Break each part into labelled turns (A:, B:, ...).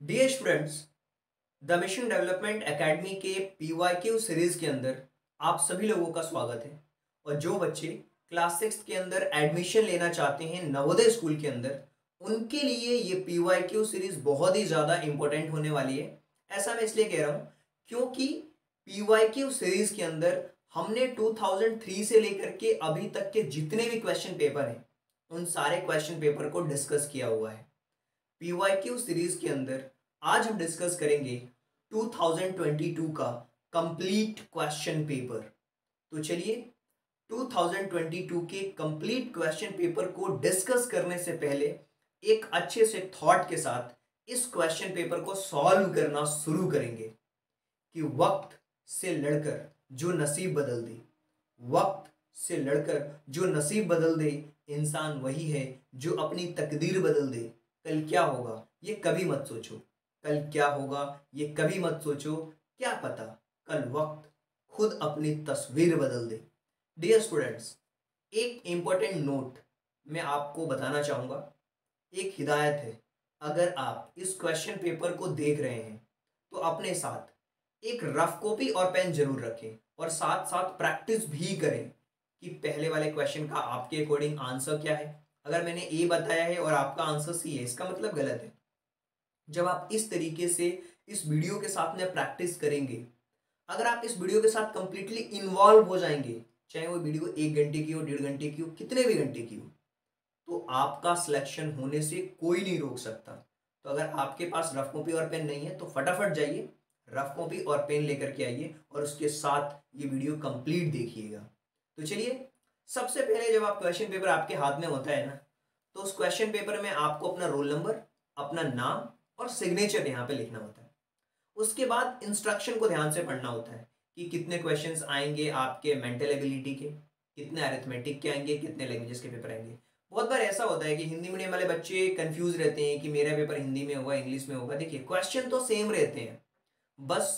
A: Dear students, the Mission Development Academy के PYQ series के अंदर आप सभी लोगों का स्वागत है। और जो बच्चे क्लास 6 के अंदर एडमिशन लेना चाहते हैं नवोदय स्कूल के अंदर, उनके लिए ये पीवाईक्यू सीरीज बहुत ही ज़्यादा इंपॉर्टेंट होने वाली है। ऐसा मैं इसलिए कह रहा हूँ क्योंकि पीवाईक्यू सीरीज के अंदर हमने 2003 से लेकर के अभी तक के जितने भी क्वेश्चन पेपर हैं उन सारे क्वेश्चन पेपर को डिस्कस किया हुआ है। पीवाईक्यू सीरीज के अंदर आज हम डिस्कस करेंगे 2022 का कंप्लीट क्वेश्चन पेपर। तो चलिए 2022 के कंप्लीट क्वेश्चन पेपर को डिस्कस करने से पहले एक अच्छे से थॉट के साथ इस क्वेश्चन पेपर को सॉल्व करना शुरू करेंगे कि वक्त से लड़कर जो नसीब बदल दे, वक्त से लड़कर जो नसीब बदल दे, इंसान वही है जो अपनी तकदीर बदल दे। कल क्या होगा ये कभी मत सोचो, कल क्या होगा ये कभी मत सोचो, क्या पता कल वक्त खुद अपनी तस्वीर बदल दे। डियर स्टूडेंट्स, एक इंपॉर्टेंट नोट मैं आपको बताना चाहूँगा, एक हिदायत है। अगर आप इस क्वेश्चन पेपर को देख रहे हैं तो अपने साथ एक रफ कॉपी और पेन जरूर रखें और साथ साथ प्रैक्टिस भी करें कि पहले वाले क्वेश्चन का आपके अकॉर्डिंग आंसर क्या है। अगर मैंने ए बताया है और आपका आंसर सी है, इसका मतलब गलत है। जब आप इस तरीके से इस वीडियो के साथ में प्रैक्टिस करेंगे, अगर आप इस वीडियो के साथ कंप्लीटली इन्वॉल्व हो जाएंगे, चाहे वो वीडियो 1 घंटे की हो, 1.5 घंटे की हो, कितने भी घंटे की हो, तो आपका सिलेक्शन होने से कोई नहीं रोक सकता। तो अगर आपके पास रफ कॉपी और पेन नहीं है तो फटाफट जाइए, रफ कॉपी और पेन लेकर के आइए और उसके साथ ये वीडियो कंप्लीट देखिएगा। तो चलिए, सबसे पहले जब आप क्वेश्चन पेपर आपके हाथ में होता है ना, तो उस क्वेश्चन पेपर में आपको अपना रोल नंबर, अपना नाम और सिग्नेचर यहाँ पे लिखना होता है। उसके बाद इंस्ट्रक्शन को ध्यान से पढ़ना होता है कि कितने क्वेश्चंस आएंगे आपके मेंटल एबिलिटी के, कितने अरिथमेटिक के आएंगे, कितने लैंग्वेजेस के पेपर आएंगे। बहुत बार ऐसा होता है कि हिंदी मीडियम वाले बच्चे कंफ्यूज रहते हैं कि मेरा पेपर हिंदी में होगा, इंग्लिश में होगा। देखिए, क्वेश्चन तो सेम रहते हैं, बस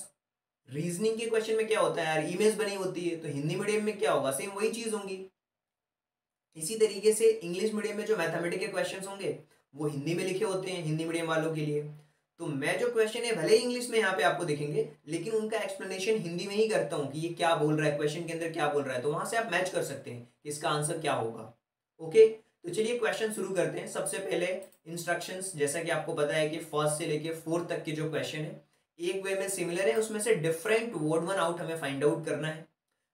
A: रीजनिंग के क्वेश्चन में क्या होता है यार, इमेज बनी होती है, तो हिंदी मीडियम में क्या होगा, सेम वही चीज होंगी। इसी तरीके से इंग्लिश मीडियम में जो मैथमेटिक्स के क्वेश्चंस होंगे वो हिंदी में लिखे होते हैं हिंदी मीडियम वालों के लिए। तो मैं जो क्वेश्चन है भले ही इंग्लिश में यहाँ पे आपको दिखेंगे, लेकिन उनका एक्सप्लेनेशन हिंदी में ही करता हूँ कि ये क्या बोल रहा है, क्वेश्चन के अंदर क्या बोल रहा है, तो वहां से आप मैच कर सकते हैं कि इसका आंसर क्या होगा। ओके, तो चलिए क्वेश्चन शुरू करते हैं। सबसे पहले इंस्ट्रक्शंस, जैसा कि आपको पता है कि फर्स्ट से लेके फोर्थ तक के जो क्वेश्चन है एक वे में सिमिलर है, उसमें से डिफरेंट वर्ड वन आउट हमें फाइंड आउट करना है।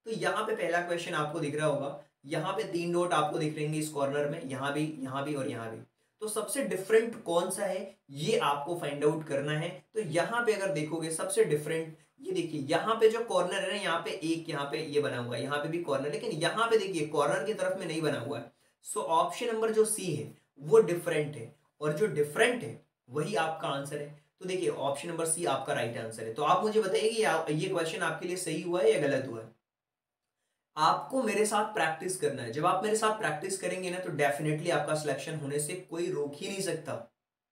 A: तो यहाँ पे पहला क्वेश्चन आपको दिख रहा होगा, यहाँ पे 3 डॉट आपको दिख रहेंगे इस कॉर्नर में, यहाँ भी और यहाँ भी। तो सबसे डिफरेंट कौन सा है ये आपको फाइंड आउट करना है। तो यहाँ पे अगर देखोगे सबसे डिफरेंट, ये देखिए यहाँ पे जो कॉर्नर है ना, यहाँ पे एक, यहाँ पे ये बना हुआ है, यहाँ पे भी कॉर्नर, लेकिन यहाँ पे देखिए कॉर्नर की तरफ में नहीं बना हुआ है। सो ऑप्शन नंबर जो सी है वो डिफरेंट है, और जो डिफरेंट है वही आपका आंसर है। तो देखिए ऑप्शन नंबर सी आपका राइट आंसर है। तो आप मुझे बताइए कि ये क्वेश्चन आपके लिए सही हुआ है या गलत हुआ है। आपको मेरे साथ प्रैक्टिस करना है। जब आप मेरे साथ प्रैक्टिस करेंगे ना, तो डेफिनेटली आपका सिलेक्शन होने से कोई रोक ही नहीं सकता।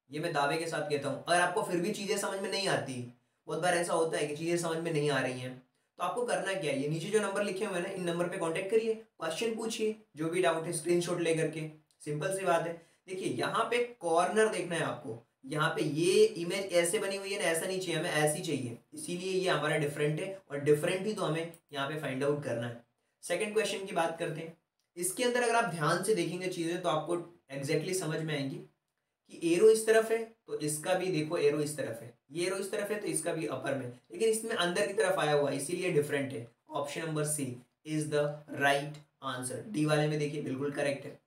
A: ये मैं दावे के साथ कहता हूं। अगर आपको फिर भी चीजें समझ में नहीं आती, बहुत बार ऐसा होता है कि चीजें समझ में नहीं आ रही हैं, तो आपको करना क्या है, ये नीचे जो नंबर लिखे हुए हैं ना, इन नंबर पे कांटेक्ट करिए, क्वेश्चन पूछिए, जो भी डाउट है स्क्रीनशॉट लेकर के। सिंपल सी बात है। देखिए यहाँ पे कॉर्नर देखना है आपको, यहाँ पे ये इमेज ऐसे बनी हुई है ना, ऐसा नहीं चाहिए हमें, ऐसी चाहिए, इसीलिए ये हमारा डिफरेंट है, और डिफरेंट ही तो हमें यहाँ पे फाइंड आउट करना है। सेकंड क्वेश्चन की बात करते हैं। इसके अंदर अगर आप ध्यान से देखेंगे चीजें तो आपको एग्जैक्टली समझ में आएंगी कि एरो इस तरफ है तो इसका भी देखो एरो इस तरफ है, ये एरो इस तरफ है तो इसका भी अपर में, लेकिन इसमें अंदर की तरफ आया हुआ है इसीलिए डिफरेंट है। Option number C is the right answer. D वाले में देखिए बिल्कुल करेक्ट है।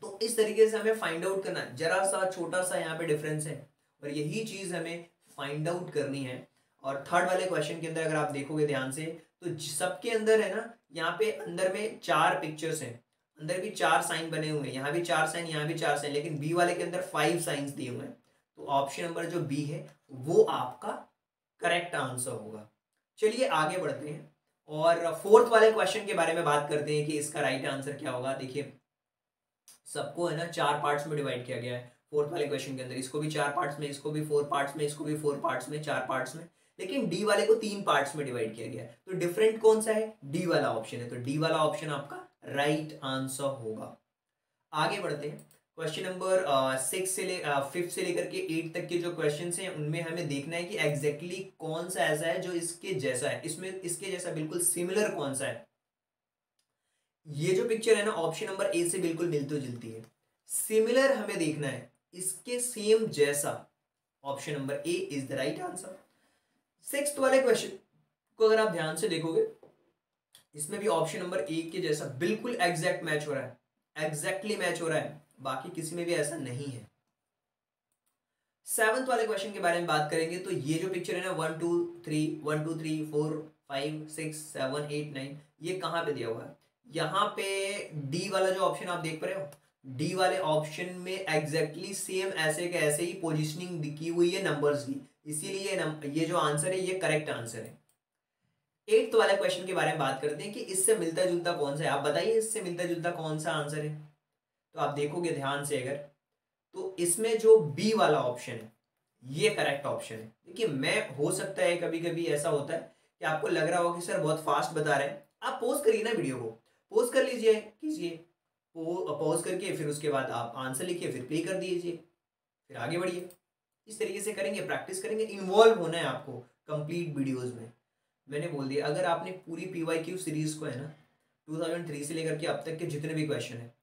A: तो इस तरीके से हमें फाइंड आउट करना है, जरा सा छोटा सा यहाँ पे डिफरेंस है और यही चीज हमें फाइंड आउट करनी है। और थर्ड वाले क्वेश्चन के अंदर अगर आप देखोगे ध्यान से, तो सबके अंदर है ना, यहाँ पे अंदर में 4 पिक्चर्स हैं, अंदर भी 4 साइन बने हुए हैं, यहाँ भी 4 साइन, यहाँ भी 4 साइन, लेकिन बी वाले के अंदर 5 साइंस दिए हुए हैं। तो ऑप्शन नंबर जो बी है वो आपका करेक्ट आंसर होगा। चलिए आगे बढ़ते हैं और फोर्थ वाले क्वेश्चन के बारे में बात करते हैं कि इसका राइट आंसर क्या होगा। देखिए सबको है ना 4 पार्ट्स में डिवाइड किया गया है फोर्थ वाले क्वेश्चन के अंदर, इसको भी 4 पार्ट्स में, इसको भी 4 पार्ट्स में, इसको भी 4 पार्ट्स में, 4 पार्ट्स में, लेकिन डी वाले को 3 पार्ट्स में डिवाइड किया गया है। तो डिफरेंट कौन सा है, डी वाला ऑप्शन है, तो डी वाला ऑप्शन आपका राइट आंसर होगा। आगे बढ़ते हैं। क्वेश्चन नंबर 5 से लेकर के 8 तक के जो क्वेश्चन हैं उनमें हमें देखना है कि एग्जैक्टली कौन सा ऐसा है जो इसके जैसा है, इसमें इसके जैसा बिल्कुल सिमिलर कौन सा है। ये जो पिक्चर है ना ऑप्शन नंबर ए से बिल्कुल मिलती जुलती है, सिमिलर हमें देखना है, इसके सेम जैसा। Option number A is the right answer. 6th वाले क्वेश्चन को अगर आप ध्यान से देखोगे, इसमें भी ऑप्शन नंबर ए के जैसा बिल्कुल एग्जैक्ट मैच हो रहा है, एग्जैक्टली मैच हो रहा है, बाकी किसी में भी ऐसा नहीं है। 7th वाले क्वेश्चन के बारे में बात करेंगे तो ये जो पिक्चर है ना 1 2 3 1 2 3 4 5 6 7 8 9, ये कहाँ पे दिया हुआ है? यहाँ पे डी वाला जो ऑप्शन आप देख पा रहे हो, डी वाले ऑप्शन में एग्जैक्टली सेम ऐसे के ऐसे ही पोजीशनिंग की हुई है नंबर्स की, इसीलिए ये जो आंसर है ये करेक्ट आंसर है। 8th वाले क्वेश्चन के बारे में बात करते हैं कि इससे मिलता जुलता कौन सा है। आप बताइए इससे मिलता जुलता कौन सा आंसर है। तो आप देखोगे ध्यान से अगर, तो इसमें जो बी वाला ऑप्शन है ये करेक्ट ऑप्शन है। देखिए मैं, हो सकता है कभी कभी ऐसा होता है कि आपको लग रहा हो कि सर बहुत फास्ट बता रहे हैं, आप पॉज करिए ना, वीडियो को पॉज कर लीजिए, कीजिए पॉज करके फिर उसके बाद आप आंसर लिखिए, फिर प्ले कर दीजिए, फिर आगे बढ़िए। इस तरीके से करेंगे, प्रैक्टिस करेंगे, इन्वॉल्व होना है आपको कंप्लीट वीडियोस में। मैंने बोल दिया, अगर आपने पूरी PYQ सीरीज को है ना 2003 से लेकर के अब तक के जितने भी क्वेश्चन है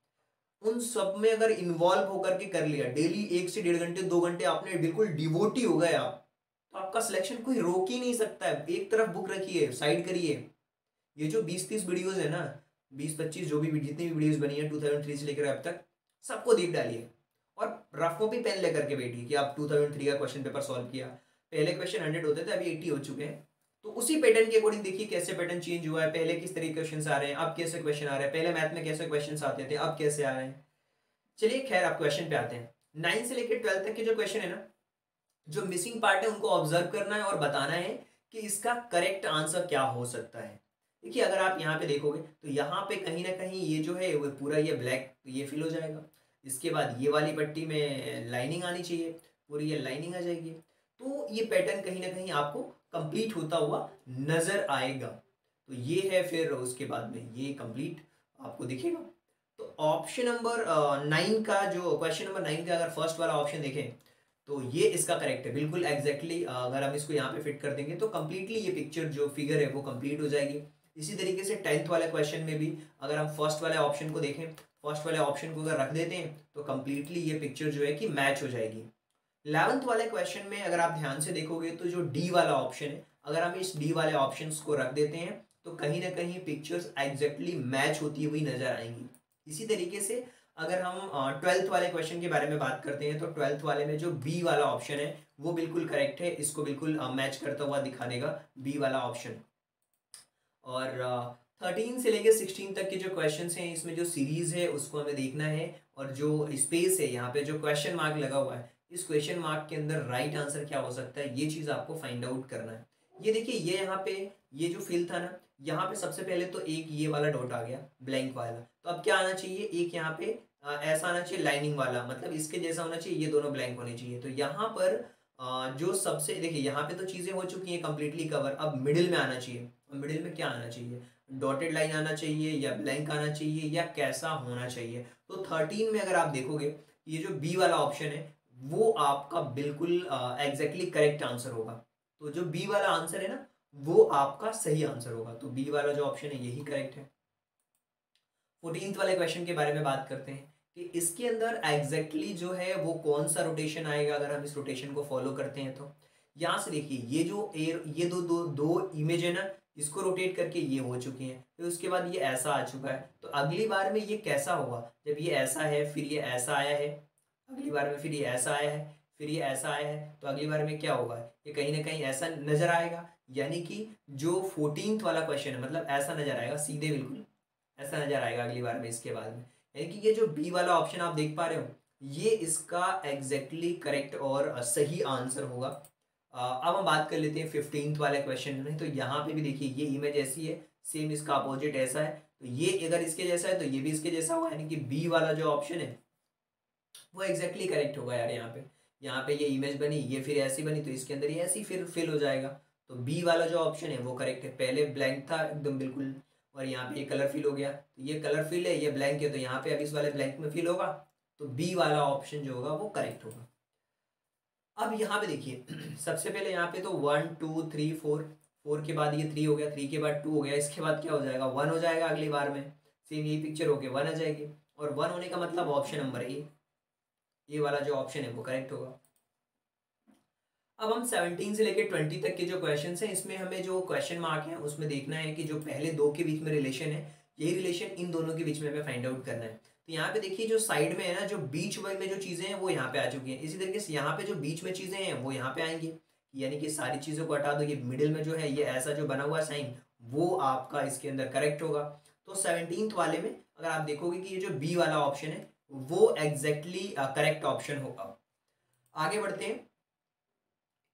A: उन सब में अगर इन्वॉल्व होकर के कर लिया, डेली 1 से 1.5 घंटे 2 घंटे आपने बिल्कुल डिवोटी हो गए आप, तो आपका सिलेक्शन कोई रोक ही नहीं सकता है। एक तरफ बुक रखिए, साइड करिए, ये जो 20-30 वीडियोस है ना, 20-25 जो भी जितनी भी वीडियोस बनी है 2003 से लेकर अब तक, सबको देख डालिए और रफ कॉपी पेन लेकर के बैठिए कि आप 2003 का क्वेश्चन पेपर सॉल्व किया। पहले क्वेश्चन 100 होते थे, अभी 80 हो चुके हैं। तो उसी पैटर्न के अकॉर्डिंग देखिए कैसे पैटर्न चेंज हुआ है, पहले किस तरीके के क्वेश्चन आ रहे हैं, अब कैसे क्वेश्चन आ रहे हैं, पहले मैथ में कैसे क्वेश्चन आते थे, अब कैसे आ रहे हैं। चलिए खैर आप क्वेश्चन पे आते हैं। 9 से लेकर 12 तक के जो क्वेश्चन है ना, जो मिसिंग पार्ट है उनको ऑब्जर्व करना है और बताना है कि इसका करेक्ट आंसर क्या हो सकता है। देखिए अगर आप यहाँ पे देखोगे तो यहाँ पे कहीं ना कहीं ये जो है वो पूरा ये ब्लैक, तो ये फिल हो जाएगा। इसके बाद ये वाली पट्टी में लाइनिंग आनी चाहिए, पूरी ये लाइनिंग आ जाएगी, तो ये पैटर्न कहीं ना कहीं आपको कंप्लीट होता हुआ नजर आएगा। तो ये है, फिर उसके बाद में ये कंप्लीट आपको दिखेगा। तो ऑप्शन नंबर 9 का, जो क्वेश्चन नंबर 9 का अगर फर्स्ट वाला ऑप्शन देखें तो ये इसका करेक्ट है बिल्कुल एग्जैक्टली। अगर हम इसको यहाँ पे फिट कर देंगे तो कंप्लीटली ये पिक्चर जो फिगर है वो कंप्लीट हो जाएगी। इसी तरीके से 10th वाले क्वेश्चन में भी अगर हम फर्स्ट वाले ऑप्शन को देखें, फर्स्ट वाले ऑप्शन को अगर रख देते हैं तो कंप्लीटली ये पिक्चर जो है कि मैच हो जाएगी। 11th वाले क्वेश्चन में अगर आप ध्यान से देखोगे तो जो डी वाला ऑप्शन है, अगर हम इस डी वाले ऑप्शन को रख देते हैं तो कहीं ना कहीं पिक्चर्स एग्जैक्टली मैच होती हुई नजर आएंगी। इसी तरीके से अगर हम 12th वाले क्वेश्चन के बारे में बात करते हैं तो 12th वाले में जो बी वाला ऑप्शन है वो बिल्कुल करेक्ट है, इसको बिल्कुल मैच करता हुआ दिखा देगा बी वाला ऑप्शन। और 13 से लेकर 16 तक के जो क्वेश्चन हैं इसमें जो सीरीज है उसको हमें देखना है, और जो स्पेस है यहाँ पे जो क्वेश्चन मार्क लगा हुआ है, इस क्वेश्चन मार्क के अंदर राइट आंसर क्या हो सकता है ये चीज़ आपको फाइंड आउट करना है। ये देखिए ये यहाँ पे ये जो फिल था ना, यहाँ पे सबसे पहले तो एक ये वाला डॉट आ गया ब्लैंक वाला, तो अब क्या आना चाहिए, एक यहाँ पे ऐसा आना चाहिए लाइनिंग वाला, मतलब इसके जैसा होना चाहिए, ये दोनों ब्लैंक होने चाहिए। तो यहाँ पर जो सबसे देखिए यहाँ पे तो चीज़ें हो चुकी हैं कंप्लीटली कवर, अब मिडिल में आना चाहिए। मिडिल में क्या आना चाहिए, डॉटेड लाइन आना चाहिए या ब्लैंक आना चाहिए या कैसा होना चाहिए। तो 13 में अगर आप देखोगे ये जो बी वाला ऑप्शन है वो आपका बिल्कुल एग्जैक्टली करेक्ट आंसर होगा। तो जो बी वाला आंसर है ना वो आपका सही आंसर होगा, तो बी वाला जो ऑप्शन है यही करेक्ट है। 14th वाले क्वेश्चन के बारे में बात करते हैं कि इसके अंदर एग्जैक्टली जो है वो कौन सा रोटेशन आएगा अगर हम इस रोटेशन को फॉलो करते हैं। तो यहाँ से देखिए ये जो एयर, ये दो इमेज है ना, इसको रोटेट करके ये हो चुकी हैं, फिर उसके बाद ये ऐसा आ चुका है। तो अगली बार में ये कैसा होगा, जब ये ऐसा है फिर ये ऐसा आया है, अगली बार में फिर ये ऐसा आया है, फिर ये ऐसा आया है, तो अगली बार में क्या होगा, ये कहीं ना कहीं ऐसा नजर आएगा। यानी कि जो 14th वाला क्वेश्चन है मतलब ऐसा नजर आएगा, सीधे बिल्कुल ऐसा नजर आएगा अगली बार में इसके बाद में। यानी कि ये जो बी वाला ऑप्शन आप देख पा रहे हो ये इसका एग्जैक्टली करेक्ट और सही आंसर होगा। अब हम बात कर लेते हैं 15th वाले क्वेश्चन में। तो यहाँ पे भी देखिए ये इमेज ऐसी है, सेम इसका अपोजिट ऐसा है, तो ये अगर इसके जैसा है तो ये भी इसके जैसा होगा, यानी कि बी वाला जो ऑप्शन है वो एग्जैक्टली करेक्ट होगा यार। यहाँ पे ये इमेज बनी, ये फिर ऐसी बनी, तो इसके अंदर ये ऐसी फिर फिल हो जाएगा। तो बी वाला जो ऑप्शन है वो करेक्ट है, पहले ब्लैंक था एकदम बिल्कुल और यहाँ पे ये कलर फिल हो गया, तो ये कलर फिल है, ये ब्लैंक है, तो यहाँ पे अब इस वाले ब्लैंक में फिल होगा, तो बी वाला ऑप्शन जो होगा वो करेक्ट होगा। अब यहाँ पे देखिए सबसे पहले यहाँ पे तो 1 2 3 4, 4 के बाद ये 3 हो गया, 3 के बाद 2 हो गया, इसके बाद क्या हो जाएगा 1 हो जाएगा अगली बार में। सेम यही पिक्चर होके 1 आ जाएगी, और 1 होने का मतलब ऑप्शन नंबर ए वाला जो ऑप्शन है वो करेक्ट होगा। अब हम 17 से लेकर 20 तक के जो क्वेश्चन हैं इसमें हमें जो क्वेश्चन मार्क है उसमें देखना है कि जो पहले दो के बीच में रिलेशन है, यही रिलेशन इन दोनों के बीच में हमें फाइंड आउट करना है। तो यहाँ पे देखिए जो साइड में है ना, जो बीच में जो चीज़ें हैं वो यहाँ पे आ चुकी हैं, इसी तरीके से यहाँ पे जो बीच में चीज़ें हैं वो यहाँ पे आएंगी, यानी कि सारी चीज़ों को हटा दो, ये मिडिल में जो है ये ऐसा जो बना हुआ साइन वो आपका इसके अंदर करेक्ट होगा। तो 17th वाले में अगर आप देखोगे कि ये जो बी वाला ऑप्शन है वो एग्जैक्टली करेक्ट ऑप्शन होगा। आगे बढ़ते हैं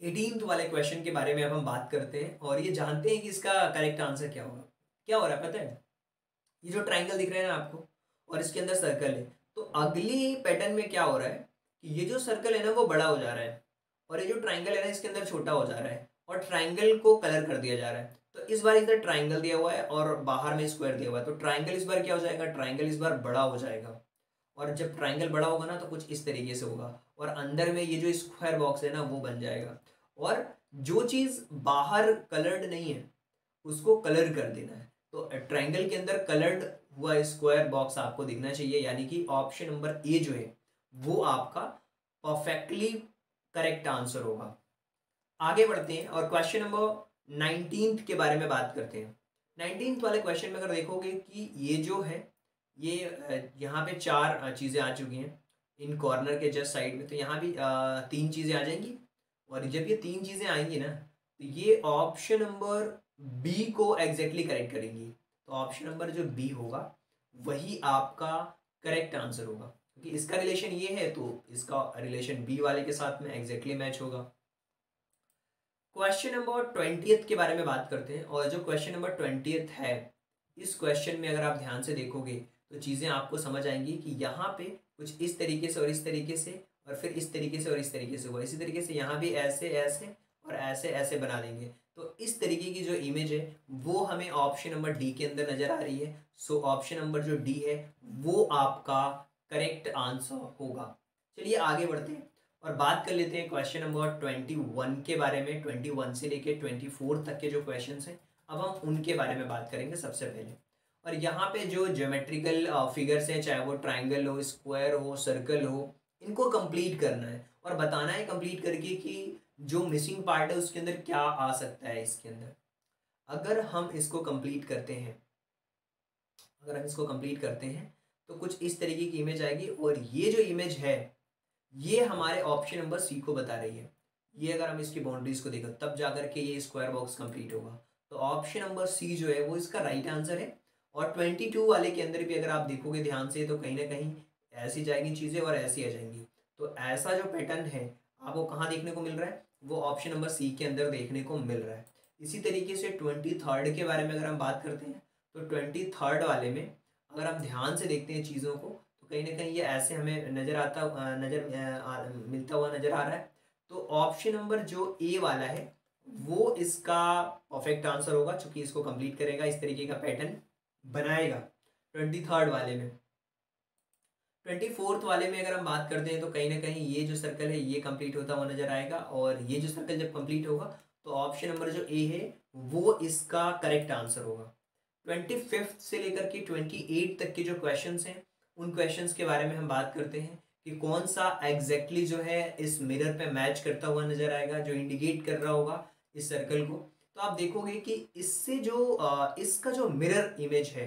A: 18th वाले क्वेश्चन के बारे में अब हम बात करते हैं और ये जानते हैं कि इसका करेक्ट आंसर क्या होगा। क्या हो रहा है पता है, ये जो ट्राइंगल दिख रहा है ना आपको और इसके अंदर सर्कल है, तो अगली पैटर्न में क्या हो रहा है कि ये जो सर्कल है ना वो बड़ा हो जा रहा है और ये जो ट्राइंगल है ना इसके अंदर छोटा हो जा रहा है और ट्राइंगल को कलर कर दिया जा रहा है। तो इस बार इधर ट्राइंगल दिया हुआ है और बाहर में स्क्वायर दिया हुआ है, तो ट्राइंगल इस बार क्या हो जाएगा, ट्राइंगल इस बार बड़ा हो जाएगा। और जब ट्राइंगल बड़ा होगा ना तो कुछ इस तरीके से होगा और अंदर में ये जो स्क्वायर बॉक्स है ना वो बन जाएगा। और जो चीज़ बाहर कलर्ड नहीं है उसको कलर कर देना है, तो ट्राइंगल के अंदर कलर्ड हुआ स्क्वायर बॉक्स आपको दिखना चाहिए, यानी कि ऑप्शन नंबर ए जो है वो आपका परफेक्टली करेक्ट आंसर होगा। आगे बढ़ते हैं और क्वेश्चन नंबर 19 के बारे में बात करते हैं। 19 वाले क्वेश्चन में अगर देखोगे कि ये जो है ये यहाँ पे चार चीज़ें आ चुकी हैं इन कॉर्नर के जस्ट साइड में, तो यहाँ भी तीन चीज़ें आ जाएंगी और जब ये तीन चीज़ें आएंगी ना तो ये ऑप्शन नंबर बी को एग्जैक्टली करेक्ट करेंगी। तो ऑप्शन नंबर जो बी होगा वही आपका करेक्ट आंसर होगा, क्योंकि इसका रिलेशन ये है तो इसका रिलेशन बी वाले के साथ में एग्जैक्टली मैच होगा। क्वेश्चन नंबर 20 के बारे में बात करते हैं और जो क्वेश्चन नंबर 20 है इस क्वेश्चन में अगर आप ध्यान से देखोगे तो चीज़ें आपको समझ आएंगी कि यहाँ पे कुछ इस तरीके से और इस तरीके से और फिर इस तरीके से और इस तरीके से हुआ, इसी तरीके से यहाँ भी ऐसे ऐसे और ऐसे ऐसे बना देंगे। तो इस तरीके की जो इमेज है वो हमें ऑप्शन नंबर डी के अंदर नजर आ रही है। सो ऑप्शन नंबर जो डी है वो आपका करेक्ट आंसर होगा। चलिए आगे बढ़ते हैं और बात कर लेते हैं क्वेश्चन नंबर 21 के बारे में। 21 से लेके 24 तक के जो क्वेश्चन हैं अब हम उनके बारे में बात करेंगे सबसे पहले। और यहाँ पे जो ज्योमेट्रिकल फिगर्स हैं, चाहे वो ट्राइंगल हो, स्क्वायर हो, सर्कल हो, इनको कंप्लीट करना है और बताना है कंप्लीट करके कि जो मिसिंग पार्ट है उसके अंदर क्या आ सकता है इसके अंदर। अगर हम इसको कंप्लीट करते हैं तो कुछ इस तरीके की इमेज आएगी और ये जो इमेज है ये हमारे ऑप्शन नंबर सी को बता रही है। ये अगर हम इसकी बाउंड्रीज को देखो तब जाकर के ये स्क्वायर बॉक्स कंप्लीट होगा। तो ऑप्शन नंबर सी जो है वो इसका राइट आंसर है। और 22 वाले के अंदर भी अगर आप देखोगे ध्यान से तो कहीं ना कहीं ऐसी जाएंगी चीज़ें और ऐसी आ जाएंगी। तो ऐसा जो पैटर्न है आपको कहाँ देखने को मिल रहा है, वो ऑप्शन नंबर सी के अंदर देखने को मिल रहा है। इसी तरीके से 23 के बारे में अगर हम बात करते हैं तो 23 वाले में अगर हम ध्यान से देखते हैं चीज़ों को तो कहीं ना कहीं ये ऐसे हमें मिलता हुआ नजर आ रहा है। तो ऑप्शन नंबर जो ए वाला है वो इसका परफेक्ट आंसर होगा, क्योंकि इसको कंप्लीट करेगा, इस तरीके का पैटर्न बनाएगा 23 वाले में। 24 वाले में अगर हम बात करते हैं तो कहीं ना कहीं ये जो सर्कल है ये कंप्लीट होता हुआ नजर आएगा और ये जो सर्कल जब कंप्लीट होगा तो ऑप्शन नंबर जो ए है वो इसका करेक्ट आंसर होगा। 25 से लेकर के 28 तक के जो क्वेश्चंस हैं उन क्वेश्चंस के बारे में हम बात करते हैं कि कौन सा एग्जैक्टली जो है इस मिरर पे मैच करता हुआ नजर आएगा, जो इंडिकेट कर रहा होगा इस सर्कल को। तो आप देखोगे कि इससे जो इसका जो मिरर इमेज है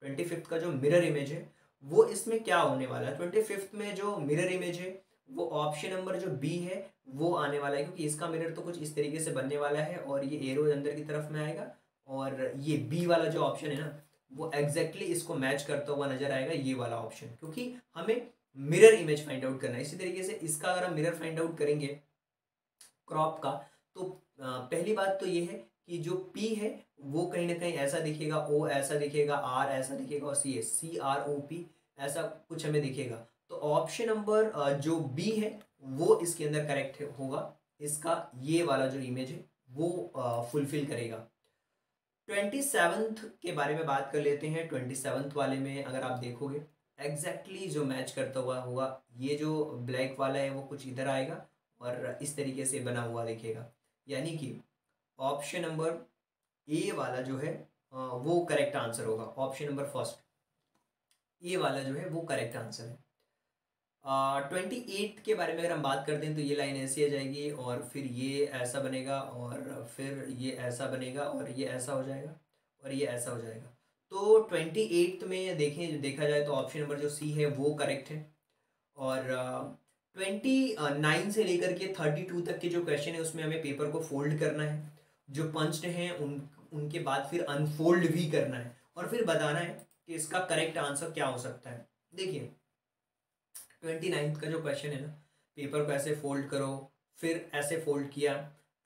A: 25 का जो मिरर इमेज है वो इसमें क्या होने वाला है। 25 में जो मिरर इमेज है वो ऑप्शन नंबर जो बी है वो आने वाला है, क्योंकि इसका मिरर तो कुछ इस तरीके से बनने वाला है और ये एरो अंदर की तरफ में आएगा और ये बी वाला जो ऑप्शन है ना वो एग्जैक्टली इसको मैच करता हुआ नजर आएगा ये वाला ऑप्शन, क्योंकि हमें मिरर इमेज फाइंड आउट करना है। इसी तरीके से इसका अगर हम मिरर फाइंड आउट करेंगे क्रॉप का तो पहली बात तो ये है कि जो P है वो कहीं ना कहीं ऐसा दिखेगा, O ऐसा दिखेगा, R ऐसा दिखेगा और CROP ऐसा कुछ हमें दिखेगा। तो ऑप्शन नंबर जो B है वो इसके अंदर करेक्ट होगा, इसका ये वाला जो इमेज है वो फुलफिल करेगा। 27 के बारे में बात कर लेते हैं। 27 वाले में अगर आप देखोगे एग्जैक्टली जो मैच करता हुआ होगा, ये जो ब्लैक वाला है वो कुछ इधर आएगा और इस तरीके से बना हुआ दिखेगा। यानी कि ऑप्शन नंबर ए वाला जो है वो करेक्ट आंसर होगा। ऑप्शन नंबर फर्स्ट ए वाला जो है वो करेक्ट आंसर है। 28 के बारे में अगर हम बात करते हैं तो ये लाइन ऐसी आ जाएगी और फिर ये ऐसा बनेगा और फिर ये ऐसा बनेगा और ये ऐसा हो जाएगा और ये ऐसा हो जाएगा। तो 28 में देखें, देखा जाए तो ऑप्शन नंबर जो सी है वो करेक्ट है। और 29 से लेकर के 32 तक के जो क्वेश्चन है उसमें हमें पेपर को फोल्ड करना है, जो पंच्ड हैं उनके बाद फिर अनफोल्ड भी करना है और फिर बताना है कि इसका करेक्ट आंसर क्या हो सकता है। देखिए 29 का जो क्वेश्चन है ना, पेपर को ऐसे फोल्ड करो, फिर ऐसे फोल्ड किया,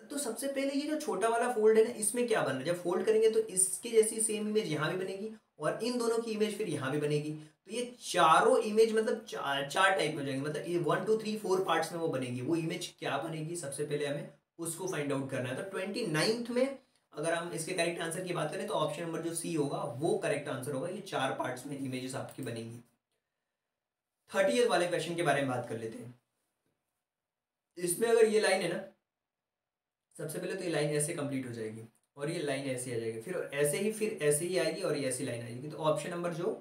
A: तो सबसे पहले ये जो छोटा वाला फोल्ड है ना, इसमें क्या बन रहा है, जब फोल्ड करेंगे तो इसके जैसी सेम इमेज यहाँ भी बनेगी और इन दोनों की इमेज फिर यहाँ भी बनेगी। तो ये चारों इमेज मतलब चार टाइप हो जाएंगे, मतलब ये 1 2 3 4 पार्ट्स में वो बनेगी। वो इमेज क्या बनेगी सबसे पहले हमें उसको फाइंड आउट करना है। तो 29 में अगर हम इसके करेक्ट आंसर की बात करें तो ऑप्शन नंबर जो सी होगा वो करेक्ट आंसर होगा। ये चार पार्ट्स में इमेजेस आपकी बनेंगी। 30th वाले क्वेश्चन के बारे में बात कर लेते हैं। इसमें अगर ये लाइन है ना, सबसे पहले तो ये लाइन ऐसे कंप्लीट हो जाएगी और ये लाइन ऐसे आ जाएगी, फिर ऐसे ही आएगी और ये ऐसी लाइन आएगी। तो ऑप्शन नंबर जो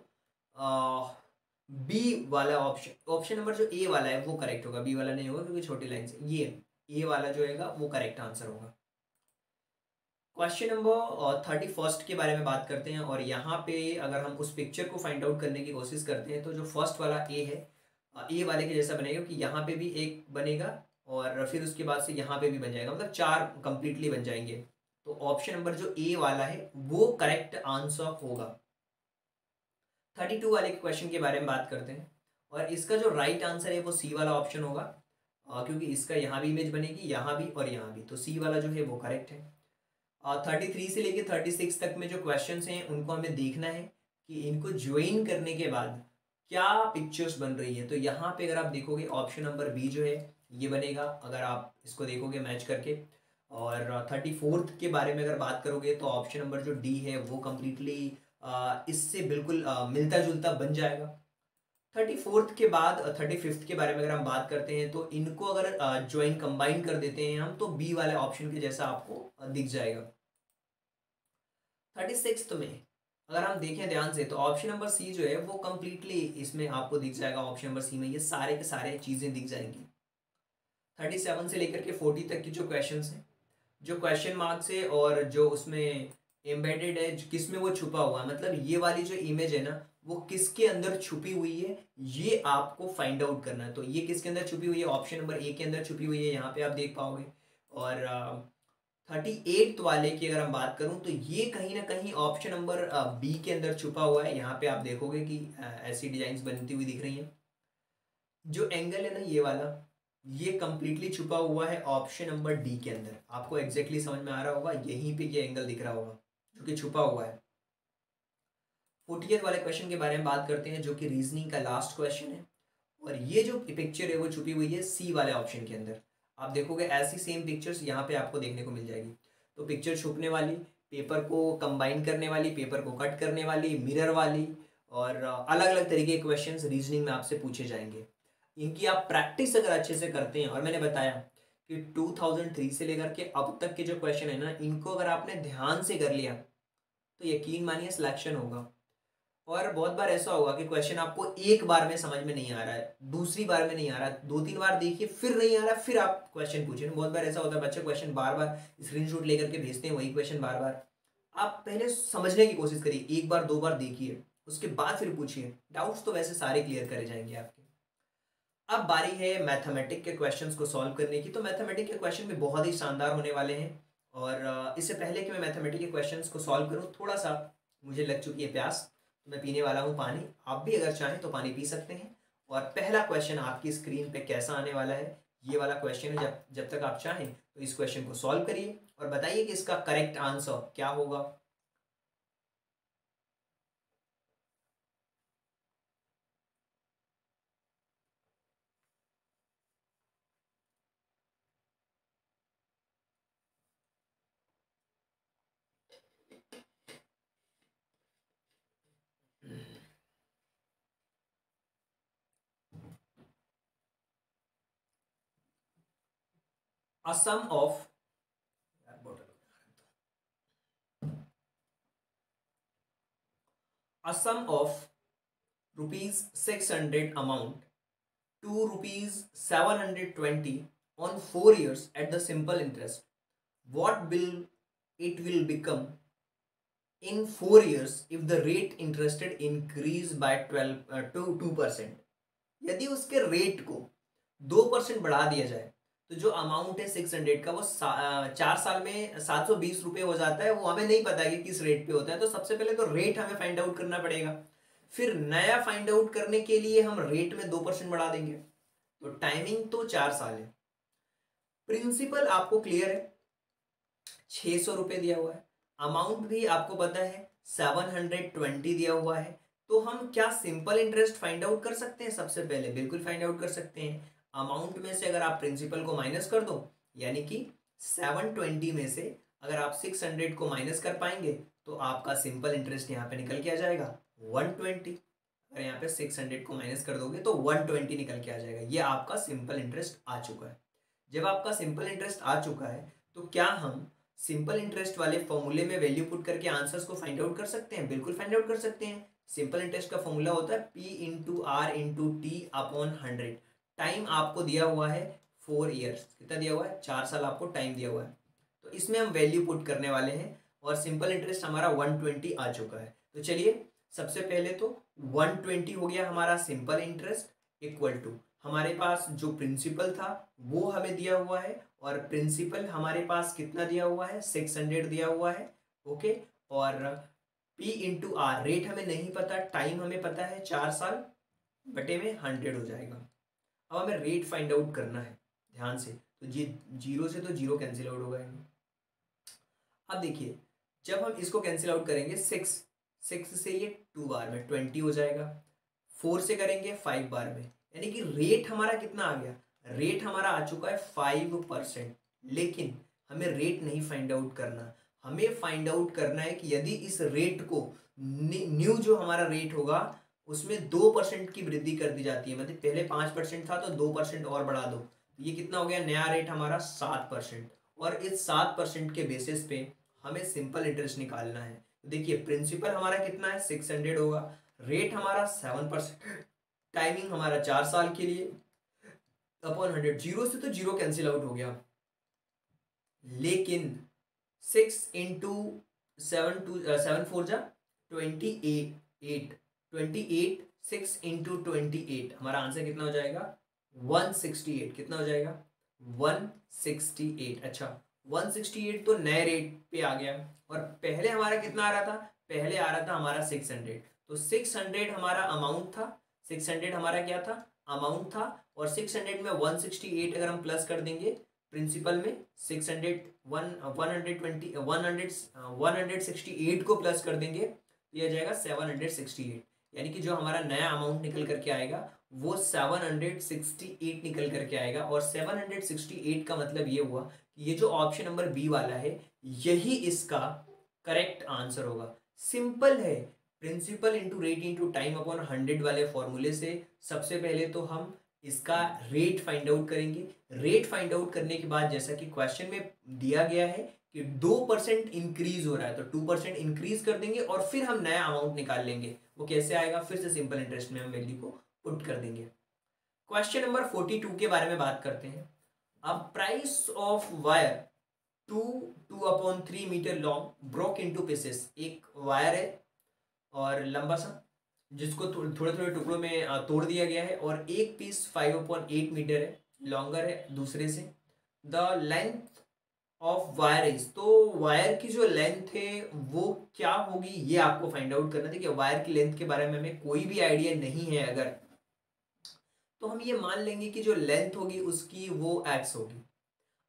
A: बी वाला ऑप्शन नंबर जो ए वाला है वो करेक्ट होगा, बी वाला नहीं होगा क्योंकि छोटी लाइन से। ये ए वाला जो है वो करेक्ट आंसर होगा। क्वेश्चन नंबर 31 के बारे में बात करते हैं और यहाँ पे अगर हम उस पिक्चर को फाइंड आउट करने की कोशिश करते हैं तो जो फर्स्ट वाला ए है, ए वाले के जैसा बनेगा कि यहाँ पे भी एक बनेगा और फिर उसके बाद से यहाँ पे भी बन जाएगा, मतलब चार कंप्लीटली बन जाएंगे। तो ऑप्शन नंबर जो ए वाला है वो करेक्ट आंसर होगा। 32 वाले क्वेश्चन के बारे में बात करते हैं और इसका जो राइट आंसर है वो सी वाला ऑप्शन होगा, क्योंकि इसका यहाँ भी इमेज बनेगी, यहाँ भी और यहाँ भी, तो सी वाला जो है वो करेक्ट है। 33 से लेके 36 तक में जो क्वेश्चंस हैं उनको हमें देखना है कि इनको ज्वाइन करने के बाद क्या पिक्चर्स बन रही है। तो यहाँ पे अगर आप देखोगे ऑप्शन नंबर बी जो है ये बनेगा अगर आप इसको देखोगे मैच करके। और 34th के बारे में अगर बात करोगे तो ऑप्शन नंबर जो डी है वो कम्प्लीटली इससे बिल्कुल मिलता जुलता बन जाएगा। 34th के बाद 35th के बारे में अगर हम बात करते हैं तो इनको अगर ज्वाइन कंबाइन कर देते हैं हम तो बी वाले ऑप्शन के जैसा आपको दिख जाएगा। 36th में अगर हम देखें ध्यान से तो ऑप्शन नंबर सी जो है वो कम्प्लीटली इसमें आपको दिख जाएगा। ऑप्शन नंबर सी में ये सारे के सारे चीज़ें दिख जाएंगी। 37 से लेकर के 40 तक की जो क्वेश्चन हैं, जो क्वेश्चन मार्क्स है और जो उसमें एम्बेडेड है, किस में वो छुपा हुआ है, मतलब ये वाली जो इमेज है ना वो किसके अंदर छुपी हुई है ये आपको फाइंड आउट करना है। तो ये किसके अंदर छुपी हुई है, ऑप्शन नंबर ए के अंदर छुपी हुई है, यहाँ पे आप देख पाओगे। और 38th वाले की अगर हम बात करूं तो ये कहीं ना कहीं ऑप्शन नंबर बी के अंदर छुपा हुआ है। यहाँ पे आप देखोगे कि ऐसी डिजाइन बनती हुई दिख रही हैं। जो एंगल है ना ये वाला, ये कंप्लीटली छुपा हुआ है ऑप्शन नंबर डी के अंदर। आपको एग्जैक्टली समझ में आ रहा होगा, यहीं पे ये एंगल दिख रहा होगा जो कि छुपा हुआ है। 40th वाले क्वेश्चन के बारे में बात करते हैं जो कि रीजनिंग का लास्ट क्वेश्चन है और ये जो पिक्चर है वो छुपी हुई है सी वाले ऑप्शन के अंदर। आप देखोगे ऐसी सेम पिक्चर्स यहाँ पे आपको देखने को मिल जाएगी। तो पिक्चर छुपने वाली, पेपर को कंबाइन करने वाली, पेपर को कट करने वाली, मिरर वाली और अलग अलग तरीके के क्वेश्चंस रीजनिंग में आपसे पूछे जाएंगे। इनकी आप प्रैक्टिस अगर अच्छे से करते हैं, और मैंने बताया कि 2003 से लेकर के अब तक के जो क्वेश्चन है ना इनको अगर आपने ध्यान से कर लिया तो यकीन मानिए सिलेक्शन होगा। और बहुत बार ऐसा होगा कि क्वेश्चन आपको एक बार में समझ में नहीं आ रहा है, दूसरी बार में नहीं आ रहा है, 2 3 बार देखिए फिर नहीं आ रहा, फिर आप क्वेश्चन पूछिए। बहुत बार ऐसा होता है बच्चे क्वेश्चन बार बार स्क्रीनशॉट लेकर के भेजते हैं वही क्वेश्चन बार बार। आप पहले समझने की कोशिश करिए, एक बार 2 बार देखिए उसके बाद फिर पूछिए। डाउट्स तो वैसे सारे क्लियर करे जाएंगे आपके। अब बारी है मैथमेटिक के क्वेश्चंस को सॉल्व करने की। तो मैथमेटिक के क्वेश्चन भी बहुत ही शानदार होने वाले हैं और इससे पहले कि मैं मैथमेटिक के क्वेश्चंस को सॉल्व करूं थोड़ा सा मुझे लग चुकी है प्यास, तो मैं पीने वाला हूं पानी। आप भी अगर चाहें तो पानी पी सकते हैं। और पहला क्वेश्चन आपकी स्क्रीन पे कैसा आने वाला है, ये वाला क्वेश्चन है। जब जब तक आप चाहें तो इस क्वेश्चन को सॉल्व करिए और बताइए कि इसका करेक्ट आंसर क्या होगा। अ सम of a sum of rupees 600 amount to rupees 720 on 4 years at the simple interest, what will it will become in 4 years if the rate interested increase by 12 to 2%? यदि उसके rate को 2% बढ़ा दिया जाए तो जो अमाउंट है 600 का वो 4 साल में 720 रुपये हो जाता है। वो हमें नहीं पता कि किस रेट पे होता है, तो सबसे पहले तो रेट हमें फाइंड आउट करना पड़ेगा। फिर नया फाइंड आउट करने के लिए हम रेट में 2% बढ़ा देंगे। तो टाइमिंग तो 4 साल है। प्रिंसिपल आपको क्लियर है, 600 रुपये दिया हुआ है। अमाउंट भी आपको पता है 720 दिया हुआ है। तो हम क्या सिंपल इंटरेस्ट फाइंड आउट कर सकते हैं? सबसे पहले बिल्कुल फाइंड आउट कर सकते हैं। अमाउंट में से अगर आप प्रिंसिपल को माइनस कर दो, यानी कि 720 में से अगर आप 600 को माइनस कर पाएंगे तो आपका सिंपल इंटरेस्ट यहाँ पे निकल के आ जाएगा 120। अगर यहाँ पे 600 को माइनस कर दोगे तो 120 निकल के आ जाएगा। ये आपका सिंपल इंटरेस्ट आ चुका है। जब आपका सिंपल इंटरेस्ट आ चुका है तो क्या हम सिंपल इंटरेस्ट वाले फॉर्मूले में वैल्यू पुट करके आंसर्स को फाइंड आउट कर सकते हैं? बिल्कुल फाइंड आउट कर सकते हैं। सिंपल इंटरेस्ट का फॉर्मूला होता है P into R into T upon 100। Time आपको दिया हुआ है 4 ईयर्स। कितना दिया हुआ है? 4 साल आपको टाइम दिया हुआ है। तो इसमें हम वैल्यू पुट करने वाले हैं और सिंपल इंटरेस्ट हमारा 120 आ चुका है। तो चलिए सबसे पहले तो 120 हो गया हमारा सिंपल इंटरेस्ट इक्वल टू हमारे पास जो प्रिंसिपल था वो हमें दिया हुआ है, और प्रिंसिपल हमारे पास कितना दिया हुआ है? 600 दिया हुआ है। ओके, और P इंटू आर रेट हमें नहीं पता, टाइम हमें पता है 4 साल बटे में 100 हो जाएगा। अब हमें रेट फाइंड आउट करना है ध्यान से। तो जीरो से तो जीरो कैंसिल आउट होगा। अब देखिए जब हम इसको कैंसिल आउट करेंगे 6 से ये 2 बार में 20 हो जाएगा, 4 से करेंगे 5 बार में, यानी कि रेट हमारा कितना आ गया? रेट हमारा आ चुका है 5%। लेकिन हमें रेट नहीं फाइंड आउट करना, हमें फाइंड आउट करना है कि यदि इस रेट को न्यू जो हमारा रेट होगा उसमें 2% की वृद्धि कर दी जाती है। मतलब पहले 5% था तो 2% और बढ़ा दो, ये कितना हो गया? नया रेट हमारा 7%। और इस 7% के बेसिस पे हमें सिंपल इंटरेस्ट निकालना है। देखिए प्रिंसिपल हमारा कितना है? 600 होगा, रेट हमारा 7%, टाइमिंग हमारा 4 साल के लिए, अपॉन 100। जीरो से तो जीरो कैंसिल आउट हो गया, लेकिन 6 इंटू 7 4 जा 28, 6 इंटू 28 हमारा आंसर कितना हो जाएगा? 168। कितना हो जाएगा? 168। अच्छा 168 तो नए रेट पे आ गया, और पहले हमारा कितना आ रहा था? पहले आ रहा था हमारा 600। तो 600 हमारा अमाउंट था, 600 हमारा क्या था? अमाउंट था, और 600 में 168 अगर हम प्लस कर देंगे प्रिंसिपल में 168 को प्लस कर देंगे तो यह जाएगा 768। यानी कि जो हमारा नया अमाउंट निकल करके आएगा वो 768 निकल करके आएगा। और 768 का मतलब ये हुआ कि ये जो ऑप्शन नंबर बी वाला है यही इसका करेक्ट आंसर होगा। सिंपल है, principal into rate into time upon 100 वाले फॉर्मूले से सबसे पहले तो हम इसका रेट फाइंड आउट करेंगे। रेट फाइंड आउट करने के बाद जैसा कि क्वेश्चन में दिया गया है कि 2% इंक्रीज हो रहा है तो 2% इंक्रीज कर देंगे और फिर हम नया अमाउंट निकाल लेंगे। वो कैसे आएगा? फिर से सिंपल इंटरेस्ट में हम वैल्यू को पुट कर देंगे। क्वेश्चन नंबर 42 के बारे में बात करते हैं। अब price of wire 2 metre long broke into pieces. एक वायर है और लंबा सा जिसको थोड़े थोड़े टुकड़ों में तोड़ दिया गया है, और एक पीस 5/8 मीटर है, लॉन्गर है दूसरे से। The length of wire is, तो वायर की जो लेंथ है वो क्या होगी ये आपको फाइंड आउट करना। देखिए वायर की लेंथ के बारे में हमें कोई भी आइडिया नहीं है अगर, तो हम ये मान लेंगे कि जो लेंथ होगी उसकी वो एक्स होगी।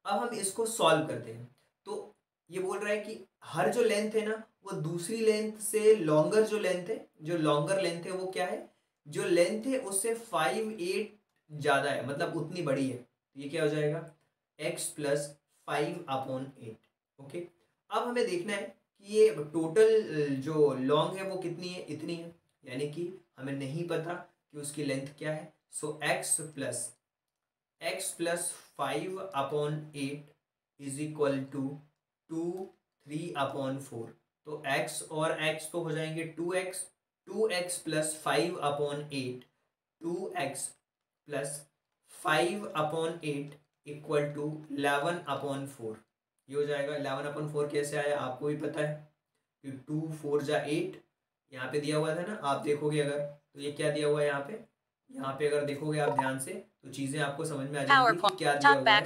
A: अब हम इसको सॉल्व करते हैं तो ये बोल रहा है कि हर जो लेंथ है ना वो दूसरी लेंथ से लॉन्गर जो लेंथ है, जो लॉन्गर लेंथ है वो क्या है? जो लेंथ है उससे 5/8 ज़्यादा है, मतलब उतनी बड़ी है। तो ये क्या हो जाएगा? x plus 5/8। ओके, अब हमें देखना है कि ये टोटल जो लॉन्ग है वो कितनी है? इतनी है, यानी कि हमें नहीं पता कि उसकी लेंथ क्या है। So x plus 5/8 is equal to 3/4। तो x और x तो हो जाएंगे 2x plus 5/8, 2x plus 5/8 equal to 11/4। ये हो जाएगा 11/4। कैसे आया आपको भी पता है कि 2 4 जा 8 यहाँ पे दिया हुआ था ना। आप देखोगे अगर तो ये क्या दिया हुआ है यहाँ पे अगर देखोगे आप ध्यान से तो चीजें आपको समझ में आ जाएंगी कि क्या दिया हुआ है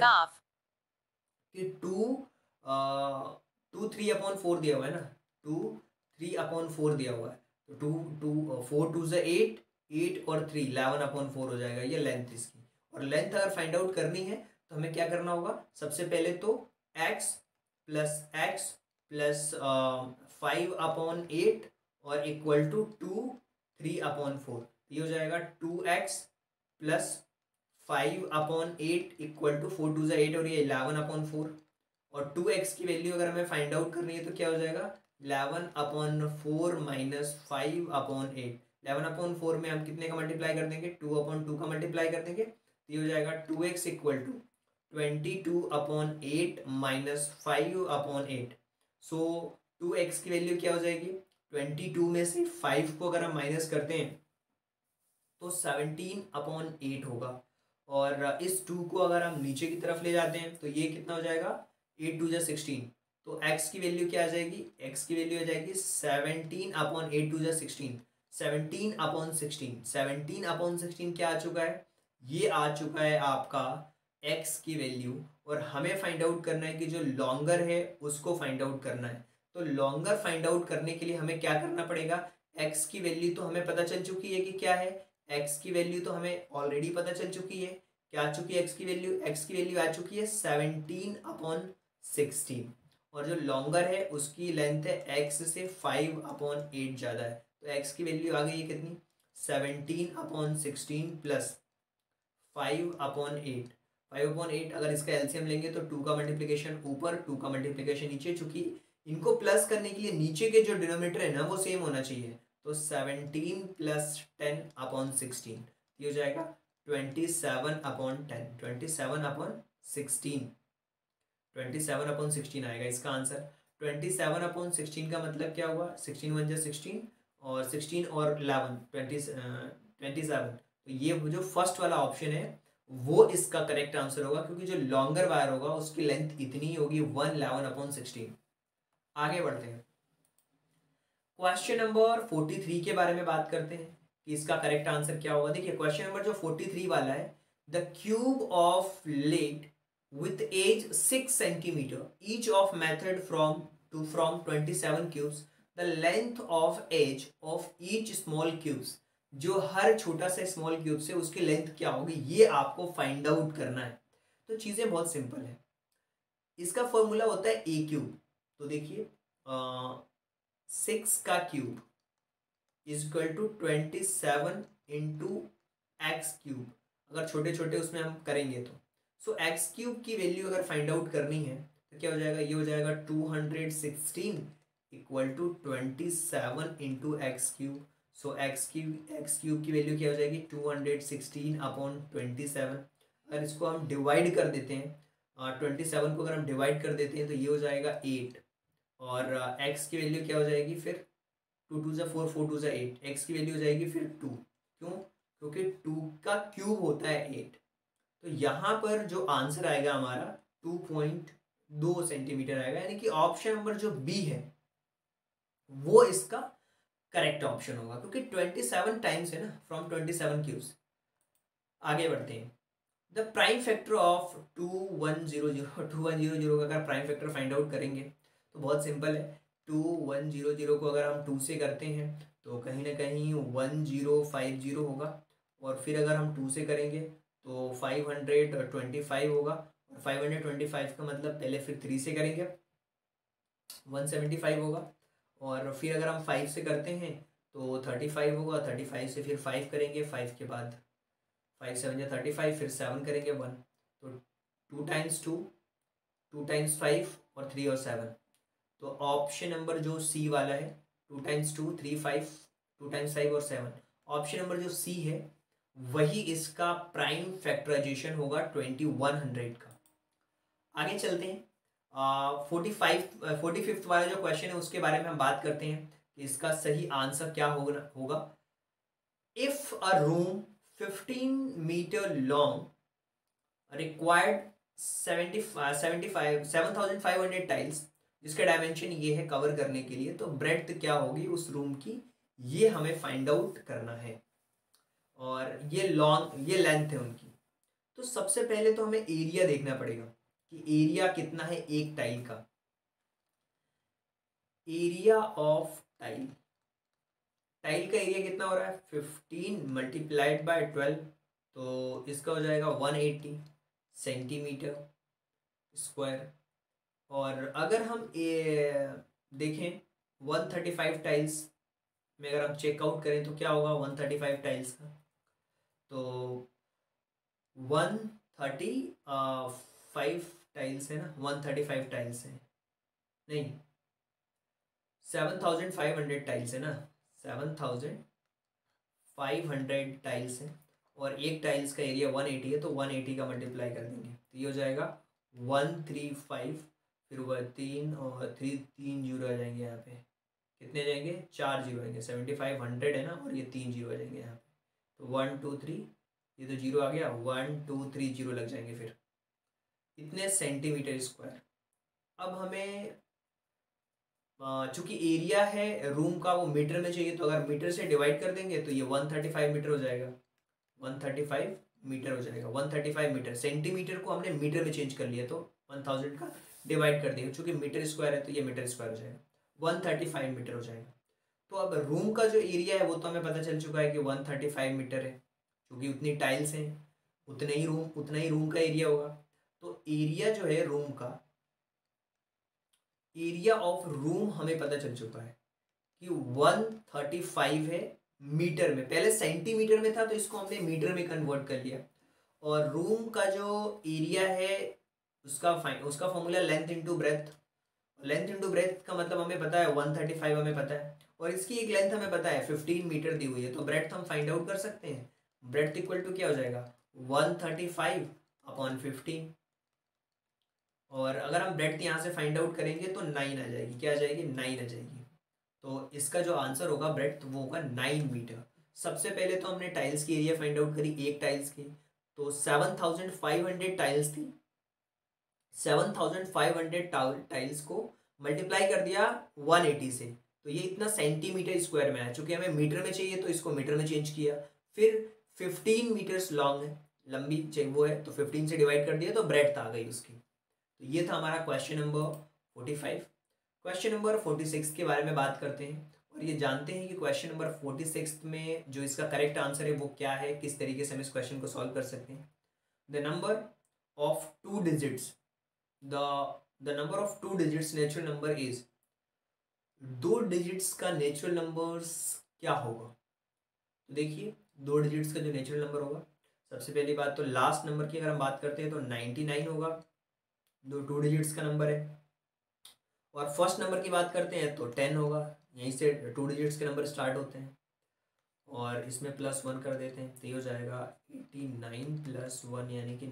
A: कि 3/4 दिया हुआ है ना। 3/4 दिया हुआ है तो 4 2 8, 8 और 3 11/4 हो जाएगा ये लेंथ इसकी। और लेंथ अगर फाइंड आउट करनी है तो हमें क्या करना होगा, सबसे पहले तो x प्लस 5/8 और इक्वल टू 3/4। ये हो जाएगा 2x प्लस 5/8 इक्वल टू 4 2 8 और ये 11/4। और 2x की वैल्यू अगर हमें फाइंड आउट करनी है तो क्या हो जाएगा 11/4 माइनस 5/8। 11/4 में हम कितने का मल्टीप्लाई कर देंगे 2/2 का मल्टीप्लाई कर देंगे। ये हो जाएगा 2x equal to 22/8 minus 5/8। So 2x की वैल्यू क्या हो जाएगी 22 में से 5 को अगर हम माइनस करते हैं तो 17/8 होगा। और इस 2 को अगर हम नीचे की तरफ ले जाते हैं तो ये कितना हो जाएगा 8 2 जा 16। तो x की वैल्यू क्या आ जाएगी, x की वैल्यू आ जाएगी 17/8 2 जा 16, 17/16। 17/16 क्या आ चुका है, ये आ चुका है आपका x की वैल्यू। और हमें फाइंड आउट करना है कि जो लॉन्गर है उसको फाइंड आउट करना है। तो लॉन्गर फाइंड आउट करने के लिए हमें क्या करना पड़ेगा, x की वैल्यू तो हमें पता चल चुकी है कि क्या है, x की वैल्यू तो हमें ऑलरेडी पता चल चुकी है। क्या आ चुकी है x की वैल्यू, x की वैल्यू आ चुकी है 17/16। और जो लॉन्गर है उसकी लेंथ है x से 5/8 ज़्यादा है। तो x की वैल्यू आ गई है कितनी 17/16 प्लस 5/8। 5/8 अगर इसका एलसीएम लेंगे तो 2 का मल्टीप्लिकेशन ऊपर 2 का मल्टीप्लिकेशन नीचे, चूंकि इनको प्लस करने के लिए नीचे के जो डिनोमिनेटर है ना वो सेम होना चाहिए। तो 17 प्लस 10/16 ये हो जाएगा 27/10, 27/16, 27/16 आएगा इसका आंसर। 27/16 का मतलब क्या हुआ 16 1 जा 16 और 16 और 11 27। तो ये जो फर्स्ट वाला ऑप्शन है वो इसका करेक्ट आंसर होगा, क्योंकि जो लॉन्गर वायर होगा उसकी लेंथ इतनी ही होगी 111/16। आगे बढ़ते हैं, क्वेश्चन नंबर 43 के बारे में बात करते हैं कि इसका करेक्ट आंसर क्या होगा। देखिए क्वेश्चन नंबर जो 43 वाला है, the cube of lead with age 6 centimeter each of method from 27 cubes, the length of edge of each small cubes, जो हर छोटा सा स्मॉल क्यूब से उसकी लेंथ क्या होगी ये आपको फाइंड आउट करना है। तो चीजें बहुत सिंपल है, इसका फॉर्मूला होता है ए क्यूब। तो देखिए 6 का cube is equal to 27 into x cube. अगर छोटे छोटे उसमें हम करेंगे तो सो एक्स क्यूब की वैल्यू अगर फाइंड आउट करनी है तो क्या हो जाएगा, ये हो जाएगा 216 equal to 27 into x cube. So x cube की वैल्यू क्या हो जाएगी 216/27। अगर इसको हम डिवाइड कर देते हैं 27 को अगर हम डिवाइड कर देते हैं तो ये हो जाएगा 8। और एक्स की वैल्यू क्या हो जाएगी फिर 2 2 जा 4, 4 2 जा 8, एक्स की वैल्यू हो जाएगी फिर 2। क्यों, क्योंकि 2 का क्यूब होता है 8। तो यहाँ पर जो आंसर आएगा हमारा 2.2 सेंटीमीटर आएगा, यानी कि ऑप्शन नंबर जो बी है वो इसका करेक्ट ऑप्शन होगा, क्योंकि 27 टाइम्स है ना फ्रॉम 27 क्यूब्स। आगे बढ़ते हैं, द प्राइम फैक्टर ऑफ 2100 का अगर प्राइम फैक्टर फाइंड आउट करेंगे तो बहुत सिंपल है। 2100 को अगर हम 2 से करते हैं तो कहीं ना कहीं 1050 होगा। और फिर अगर हम 2 से करेंगे तो 525 होगा। और 525 का मतलब पहले फिर 3 से करेंगे 175 होगा। और फिर अगर हम 5 से करते हैं तो 35 होगा। 35 से फिर 5 करेंगे, 5 के बाद 5 7 या 35, फिर 7 करेंगे 1। तो 2 टाइम्स 2, 2 टाइम्स 5 और 3 और 7। तो ऑप्शन नंबर जो सी वाला है 2 टाइम्स 2 3 5, 2 टाइम्स 5 और 7, ऑप्शन नंबर जो सी है वही इसका प्राइम फैक्टराइजेशन होगा 2100 का। आगे चलते हैं। 45 वाला जो क्वेश्चन है उसके बारे में हम बात करते हैं कि इसका सही आंसर क्या होगा। If a room 15 metre long required 7,500 tiles, जिसका डायमेंशन ये है कवर करने के लिए, तो ब्रेड्थ क्या होगी उस रूम की, ये हमें फाइंड आउट करना है। और ये लेंथ है उनकी। तो सबसे पहले तो हमें एरिया देखना पड़ेगा कि एरिया कितना है एक टाइल का। एरिया ऑफ टाइल का एरिया कितना हो रहा है 15 मल्टीप्लाइड बाय 12, तो इसका हो जाएगा 180 सेंटीमीटर स्क्वायर। और अगर हम देखें 135 टाइल्स में अगर हम चेकआउट करें तो क्या होगा 135 टाइल्स का, तो 135 टाइल्स है ना, 135 टाइल्स है, नहीं 7,500 टाइल्स है ना, 7,500 टाइल्स है। और एक टाइल्स का एरिया 180 है, तो 180 का मल्टीप्लाई कर देंगे तो ये हो जाएगा 135, फिर वह 3 और 3 जीरो आ जाएंगे यहाँ पे, कितने जाएंगे 4 जीरो आएंगे, 7,500 है ना, और ये 3 जीरो आ जाएंगे यहाँ पे, तो 1 2 3, ये तो जीरो आ गया, 1 2 3 जीरो लग जाएंगे, फिर इतने सेंटीमीटर स्क्वायर। अब हमें चूंकि एरिया है रूम का वो मीटर में चाहिए, तो अगर मीटर से डिवाइड कर देंगे तो ये 135 मीटर हो जाएगा, 135 मीटर हो जाएगा। 135 मीटर, सेंटीमीटर को हमने मीटर में चेंज कर लिया तो 1000 का डिवाइड कर देंगे, चूंकि मीटर स्क्वायर है तो ये मीटर स्क्वायर हो जाएगा, 135 मीटर हो जाएगा। तो अब रूम का जो एरिया है वो तो हमें पता चल चुका है कि 135 मीटर है, क्योंकि उतनी टाइल्स हैं उतना ही रूम का एरिया होगा। तो एरिया जो है रूम का, एरिया ऑफ रूम हमें पता चल चुका है कि 135 है मीटर में, पहले सेंटीमीटर में था तो इसको हमने मीटर में कन्वर्ट कर लिया। और रूम का जो एरिया है उसका formula length into breadth, length into breadth का मतलब हमें पता है 135 हमें पता है, और इसकी एक लेंथ हमें पता है 15 मीटर दी हुई है, तो ब्रेथ हम फाइंड आउट कर सकते हैं। ब्रेथ इक्वल टू क्या हो जाएगा 135 अपॉन 15, और अगर हम ब्रेथ यहाँ से फाइंड आउट करेंगे तो 9 आ जाएगी, क्या आ जाएगी 9 आ जाएगी। तो इसका जो आंसर होगा ब्रेथ वो होगा 9 मीटर। सबसे पहले तो हमने टाइल्स की एरिया फाइंड आउट करी एक टाइल्स की, तो 7,500 टाइल्स थी, 7,500 टाइल्स को मल्टीप्लाई कर दिया 180 से, तो ये इतना सेंटीमीटर स्क्वायर में आया। चूंकि हमें मीटर में चाहिए तो इसको मीटर में चेंज किया, फिर 15 मीटर्स लॉन्ग है, लंबी चाहिए वो है, तो 15 से डिवाइड कर दिया तो ब्रेड्थ आ गई उसकी। तो ये था हमारा क्वेश्चन नंबर 45। क्वेश्चन नंबर 46 के बारे में बात करते हैं और ये जानते हैं कि क्वेश्चन नंबर 46 में जो इसका करेक्ट आंसर है वो क्या है, किस तरीके से हम इस क्वेश्चन को सॉल्व कर सकते हैं। The number of 2 digits, the number of 2 digits natural number is, 2 digits का नेचुरल नंबर्स क्या होगा। तो देखिए 2 डिजिट्स का जो नेचुरल नंबर होगा, सबसे पहली बात तो लास्ट नंबर की अगर हम बात करते हैं तो 99 होगा, जो 2 डिजिट्स का नंबर है। और फर्स्ट नंबर की बात करते हैं तो 10 होगा, यहीं से 2 डिजिट्स के नंबर स्टार्ट होते हैं, और इसमें +1 कर देते हैं तो ये हो जाएगा 89 + 1 यानी कि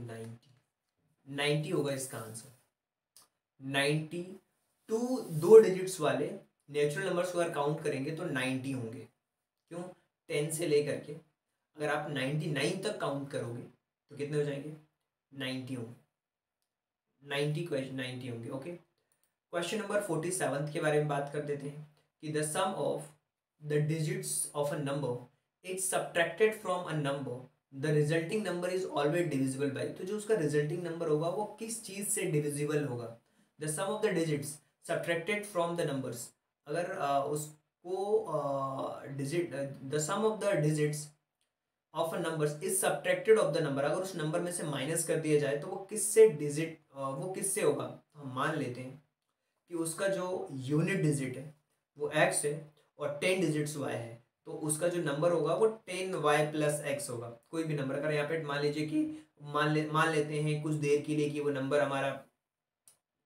A: 90 होगा इसका आंसर। 90 2 डिजिट्स वाले नेचुरल नंबर्स को अगर काउंट करेंगे तो 90 होंगे। क्यों 10 से लेकर के अगर आप 99 तक काउंट करोगे तो कितने हो जाएंगे 90 होंगे, 90 होंगे। ओके, क्वेश्चन नंबर 47 के बारे में बात कर देते हैं कि the sum of the digits of a number is subtracted from a number, the resulting number is always divisible by. तो जो उसका रिजल्टिंग नंबर होगा वो किस चीज से डिविजिबल होगा। The sum of the digits subtracted from the numbers, अगर उसको digit the sum of the digits of a numbers is subtracted of the number, अगर उस नंबर में से माइनस कर दिया जाए तो वो किससे होगा। हम मान लेते हैं कि उसका जो यूनिट डिजिट है वो x है और 10 डिजिट्स y है, तो उसका जो नंबर होगा वो 10y + x होगा। कोई भी नंबर, अगर यहाँ पे मान लीजिए कि मान लेते हैं कुछ देर के लिए कि वो नंबर हमारा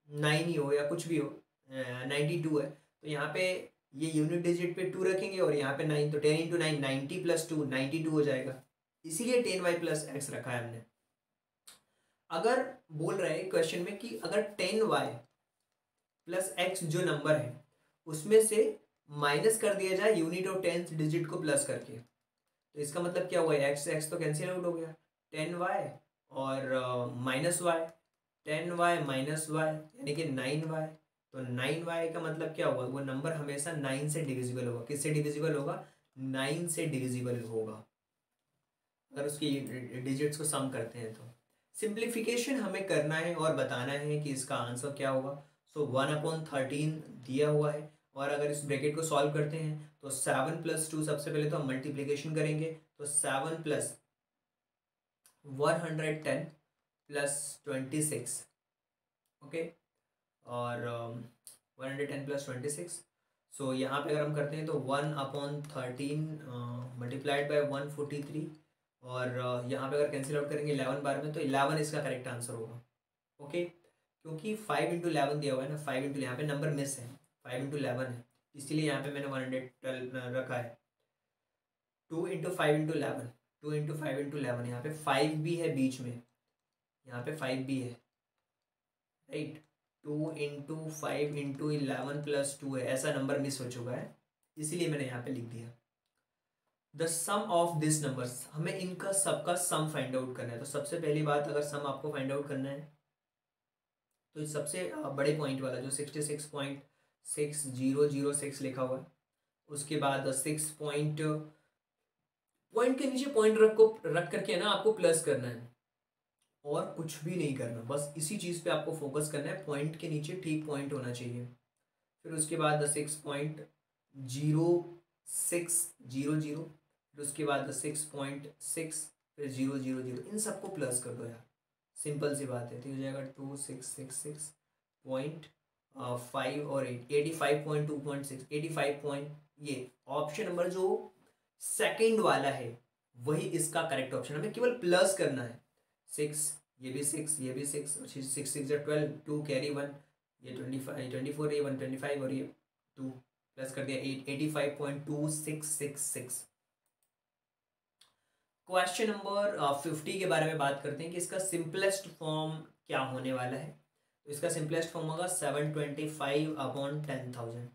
A: 9 ही हो या कुछ भी हो, 92 है, तो यहाँ पे ये यूनिट डिजिट पे 2 रखेंगे और यहाँ पे 9, तो 10 × 9 90 + 2 92 हो जाएगा। इसीलिए 10y प्लस एक्स रखा है हमने। अगर बोल रहे हैं क्वेश्चन में कि अगर 10y प्लस एक्स जो नंबर है उसमें से माइनस कर दिया जाए यूनिट और 10th डिजिट को प्लस करके, तो इसका मतलब क्या हुआ, एक्स एक्स तो कैंसिल आउट हो गया, 10y और minus Y, 10y minus Y यानी कि 9y। तो 9y का मतलब क्या हुआ, वो नंबर हमेशा 9 से डिविजिबल होगा। किससे डिविजिबल होगा, 9 से डिविजिबल होगा अगर उसकी डिजिट्स को सम करते हैं तो। सिंप्लीफिकेशन हमें करना है और बताना है कि इसका आंसर क्या होगा। सो 1/13 दिया हुआ है, और अगर इस ब्रैकेट को सॉल्व करते हैं तो 7 + 2, सबसे पहले तो हम मल्टीप्लीकेशन करेंगे, तो 7 + 110 + 26, ओके, और 110 + 26। सो यहाँ पे अगर हम करते हैं तो 1/13 मल्टीप्लाइड बाय 143, और यहाँ पे अगर कैंसिल आउट करेंगे 11 बार में तो 11 इसका करेक्ट आंसर होगा, ओके। क्योंकि 5 × 11 दिया हुआ है ना, 5 इंटू, यहाँ पे नंबर मिस है, 5 × 11 है, इसीलिए यहाँ पे मैंने 112 रखा है। 2 × 5 × 11, 2 × 5 × 11, यहाँ पे 5 भी है बीच में, यहाँ पे 5 भी है, राइट। 2 × 5 × 11 + 2 है, ऐसा नंबर मिस हो चुका है, इसीलिए मैंने यहाँ पे लिख दिया। The sum of this numbers, हमें इनका सबका सम फाइंड आउट करना है। तो सबसे पहली बात, अगर सम आपको फाइंड आउट करना है तो इस सबसे बड़े पॉइंट वाला जो 66.6006 लिखा हुआ है, उसके बाद 6 पॉइंट के नीचे पॉइंट रख करके है ना, आपको प्लस करना है और कुछ भी नहीं करना, बस इसी चीज़ पे आपको फोकस करना है, पॉइंट के नीचे ठीक पॉइंट होना चाहिए। फिर उसके बाद 6.0600, फिर उसके बाद 6.6, फिर 000, इन सबको प्लस कर दो यार, सिंपल सी बात है। तो हो जाएगा 2666.5 और 85.2.6, 85 पॉइंट, ये ऑप्शन नंबर जो सेकंड वाला है वही इसका करेक्ट ऑप्शन, हमें केवल प्लस करना है। 6, ये भी 6, ये भी 6, 6 6 12, 2 कैरी 1, ये 24, ये 125 और ये 2 प्लस कर दिया 85.2666। क्वेश्चन नंबर 50 के बारे में बात करते हैं कि इसका सिंपलेस्ट फॉर्म क्या होने वाला है। तो इसका सिंपलेस्ट फॉर्म होगा 725/10,000,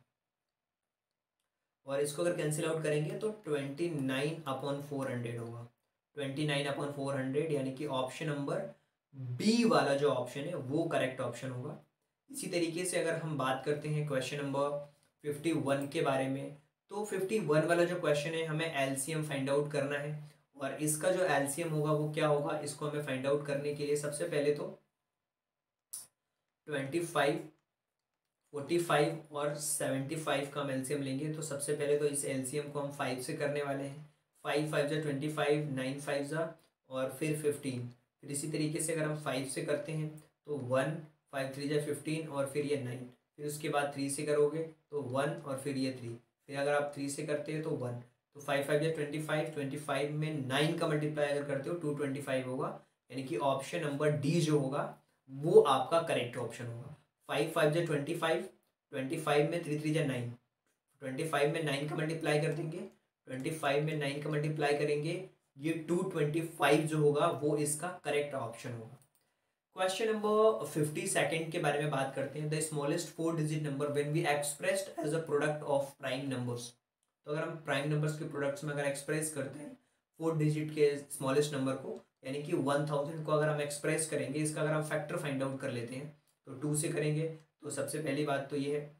A: और इसको अगर कैंसिल आउट करेंगे तो 29/400 होगा, 29/400, यानी कि ऑप्शन नंबर बी वाला जो ऑप्शन है वो करेक्ट ऑप्शन होगा। इसी तरीके से अगर हम बात करते हैं क्वेश्चन नंबर 51 के बारे में, तो 51 वाला जो क्वेश्चन है हमें एलसीएम फाइंड आउट करना है, और इसका जो एलसीएम होगा वो क्या होगा, इसको हमें फाइंड आउट करने के लिए सबसे पहले तो 25, 45 और 75 का हम एलसीएम लेंगे। तो सबसे पहले तो इस एलसीएम को हम 5 से करने वाले हैं, 5 5 जा 25, 9 5 जा और फिर 15। फिर इसी तरीके से अगर हम 5 से करते हैं तो 1, 5 3 जा 15 और फिर ये 9, फिर उसके बाद 3 से करोगे तो 1 और फिर ये 3, फिर अगर आप 3 से करते हैं तो 1, तो 5 5 जा 25, 25 में 9 का मल्टीप्लाई अगर करते हो 225 होगा, यानी कि ऑप्शन नंबर डी जो होगा वो आपका करेक्ट ऑप्शन होगा। 5 5 जा 25, 25 में 3 3 जा 9, 25 में 9 का मल्टीप्लाई कर देंगे, 25 में 9 का मल्टीप्लाई करेंगे, ये 225 जो होगा वो इसका करेक्ट ऑप्शन होगा। क्वेश्चन नंबर 52 के बारे में बात करते हैं। The smallest 4 digit number when we expressed as a product of prime numbers. तो अगर हम प्राइम नंबर्स के प्रोडक्ट्स में अगर एक्सप्रेस करते हैं 4 डिजिट के स्मॉलेस्ट नंबर को, यानी कि 1000 को अगर हम एक्सप्रेस करेंगे, इसका अगर हम फैक्टर फाइंड आउट कर लेते हैं तो 2 से करेंगे, तो सबसे पहली बात तो ये है,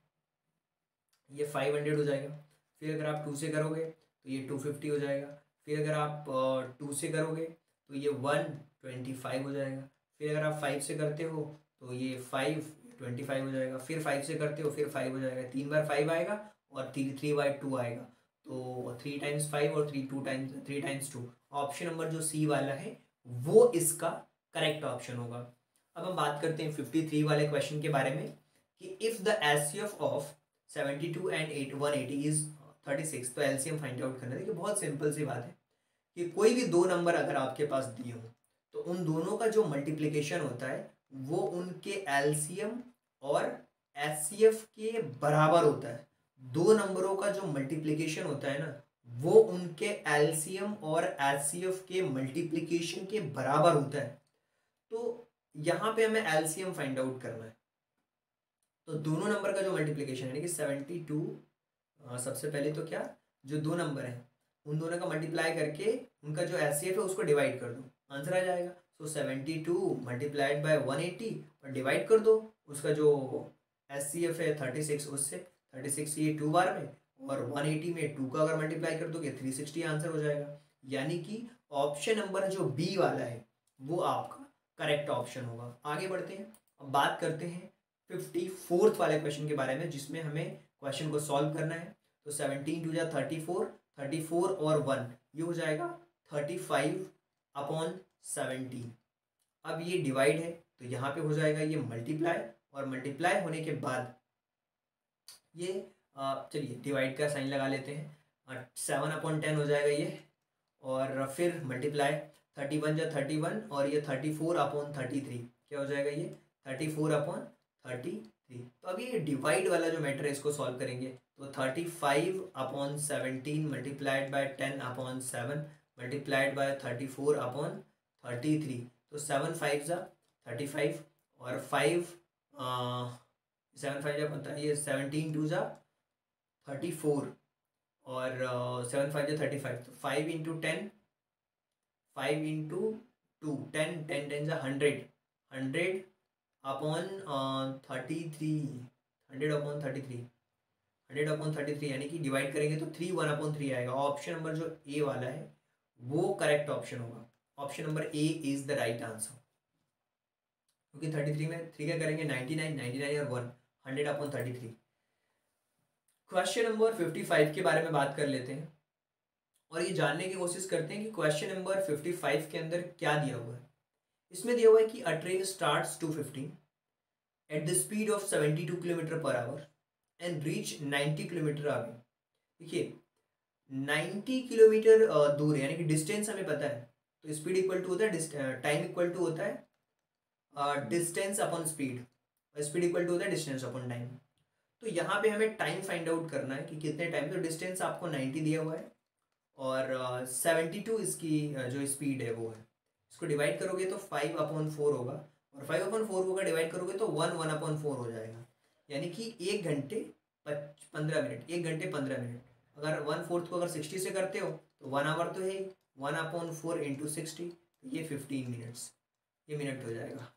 A: ये 500 हो जाएगा। फिर अगर आप 2 से करोगे तो ये 250 हो जाएगा। फिर अगर आप 2 से करोगे तो ये 125 हो जाएगा। फिर अगर आप 5 से करते हो तो ये 525 हो जाएगा। फिर 5 से करते हो फिर 5 हो जाएगा, 3 बार 5 आएगा और 3/2 आएगा, तो 3 × 5 और 3 × 2, ऑप्शन नंबर जो सी वाला है वो इसका करेक्ट ऑप्शन होगा। अब हम बात करते हैं 53 वाले क्वेश्चन के बारे में कि if the HCF of 72 and 180 is 36, तो एलसीएम फाइंड आउट करना है। देखिए बहुत सिंपल सी बात है कि कोई भी दो नंबर अगर आपके पास दिए हो तो उन दोनों का जो मल्टीप्लिकेशन होता है वो उनके एलसीएम और एचसीएफ के बराबर होता है। दो नंबरों का जो मल्टीप्लिकेशन होता है ना वो उनके एलसीएम और एचसीएफ के मल्टीप्लिकेशन के बराबर होता है। तो यहाँ पे हमें एलसीएम फाइंड आउट करना है। तो दोनों नंबर का जो मल्टीप्लिकेशन है कि 72, सबसे पहले तो क्या, जो दो नंबर हैं उन दोनों का मल्टीप्लाई करके उनका जो एचसीएफ है उसको डिवाइड कर दो, आंसर आ जाएगा। सो 72 मल्टीप्लाइड बाय 180 और डिवाइड कर दो उसका जो एचसीएफ है 36 उससे। 36 ये 2 बार में और 180 में 2 का अगर मल्टीप्लाई कर दोगे 360 आंसर हो जाएगा। यानी कि ऑप्शन नंबर जो बी वाला है वो आपका करेक्ट ऑप्शन होगा। आगे बढ़ते हैं, अब बात करते हैं 54th वाले क्वेश्चन के बारे में जिसमें हमें क्वेश्चन को सॉल्व करना है। तो 17 टू जा 34, 34 और 1 ये हो जाएगा 35/17। अब ये डिवाइड है तो यहाँ पे हो जाएगा ये मल्टीप्लाई, और मल्टीप्लाई होने के बाद ये चलिए डिवाइड का साइन लगा लेते हैं, 7/10 हो जाएगा ये, और फिर मल्टीप्लाई 31 जा 31 और ये 34/33 क्या हो जाएगा ये 34/33। तो अभी ये डिवाइड वाला जो मैटर है इसको सॉल्व करेंगे। तो 35/17 मल्टीप्लाइड बाय 10/7 मल्टीप्लाइड बाय 34/33। तो 7 5 जा 35 और 5 7 5 जा पता है ये 17 2 जा 34 और 7 5 जा 35। तो 5 इंटू 10, 5 इंटू 2 10, 10 10 जा 100, 100/33, 100/33, 100/33 यानी कि डिवाइड करेंगे तो 3 1/3 आएगा। ऑप्शन नंबर जो ए वाला है वो करेक्ट ऑप्शन होगा। Option number A is the right answer, क्योंकि 33 में 3 क्या करेंगे 99, 99 और 1 100/33। क्वेश्चन नंबर 55 के बारे में बात कर लेते हैं और ये जानने की कोशिश करते हैं कि क्वेश्चन नंबर 55 के अंदर क्या दिया हुआ है। इसमें दिया हुआ है कि अ train starts 2:15 at the speed of 72 kilometre per hour and reach 90 kilometre आगे। देखिए 90 किलोमीटर दूर है, यानी कि डिस्टेंस हमें पता है। तो स्पीड इक्वल टू होता है टाइम इक्वल टू होता है distance upon speed, speed equal to होता है डिस्टेंस अपॉन टाइम। तो यहाँ पे हमें टाइम फाइंड आउट करना है कि कितने टाइम। तो डिस्टेंस आपको 90 दिया हुआ है और 72 इसकी जो स्पीड है वो है। इसको डिवाइड करोगे तो 5/4 होगा, और 5/4 होगा डिवाइड करोगे तो 1/4 हो जाएगा। यानी कि 1 घंटे 15 मिनट, 1 घंटे 15 मिनट। अगर 1/4 को अगर 60 से करते हो तो 1 आवर तो है 1/4 इंटू 60, ये 15 मिनट्स, ये मिनट हो जाएगा।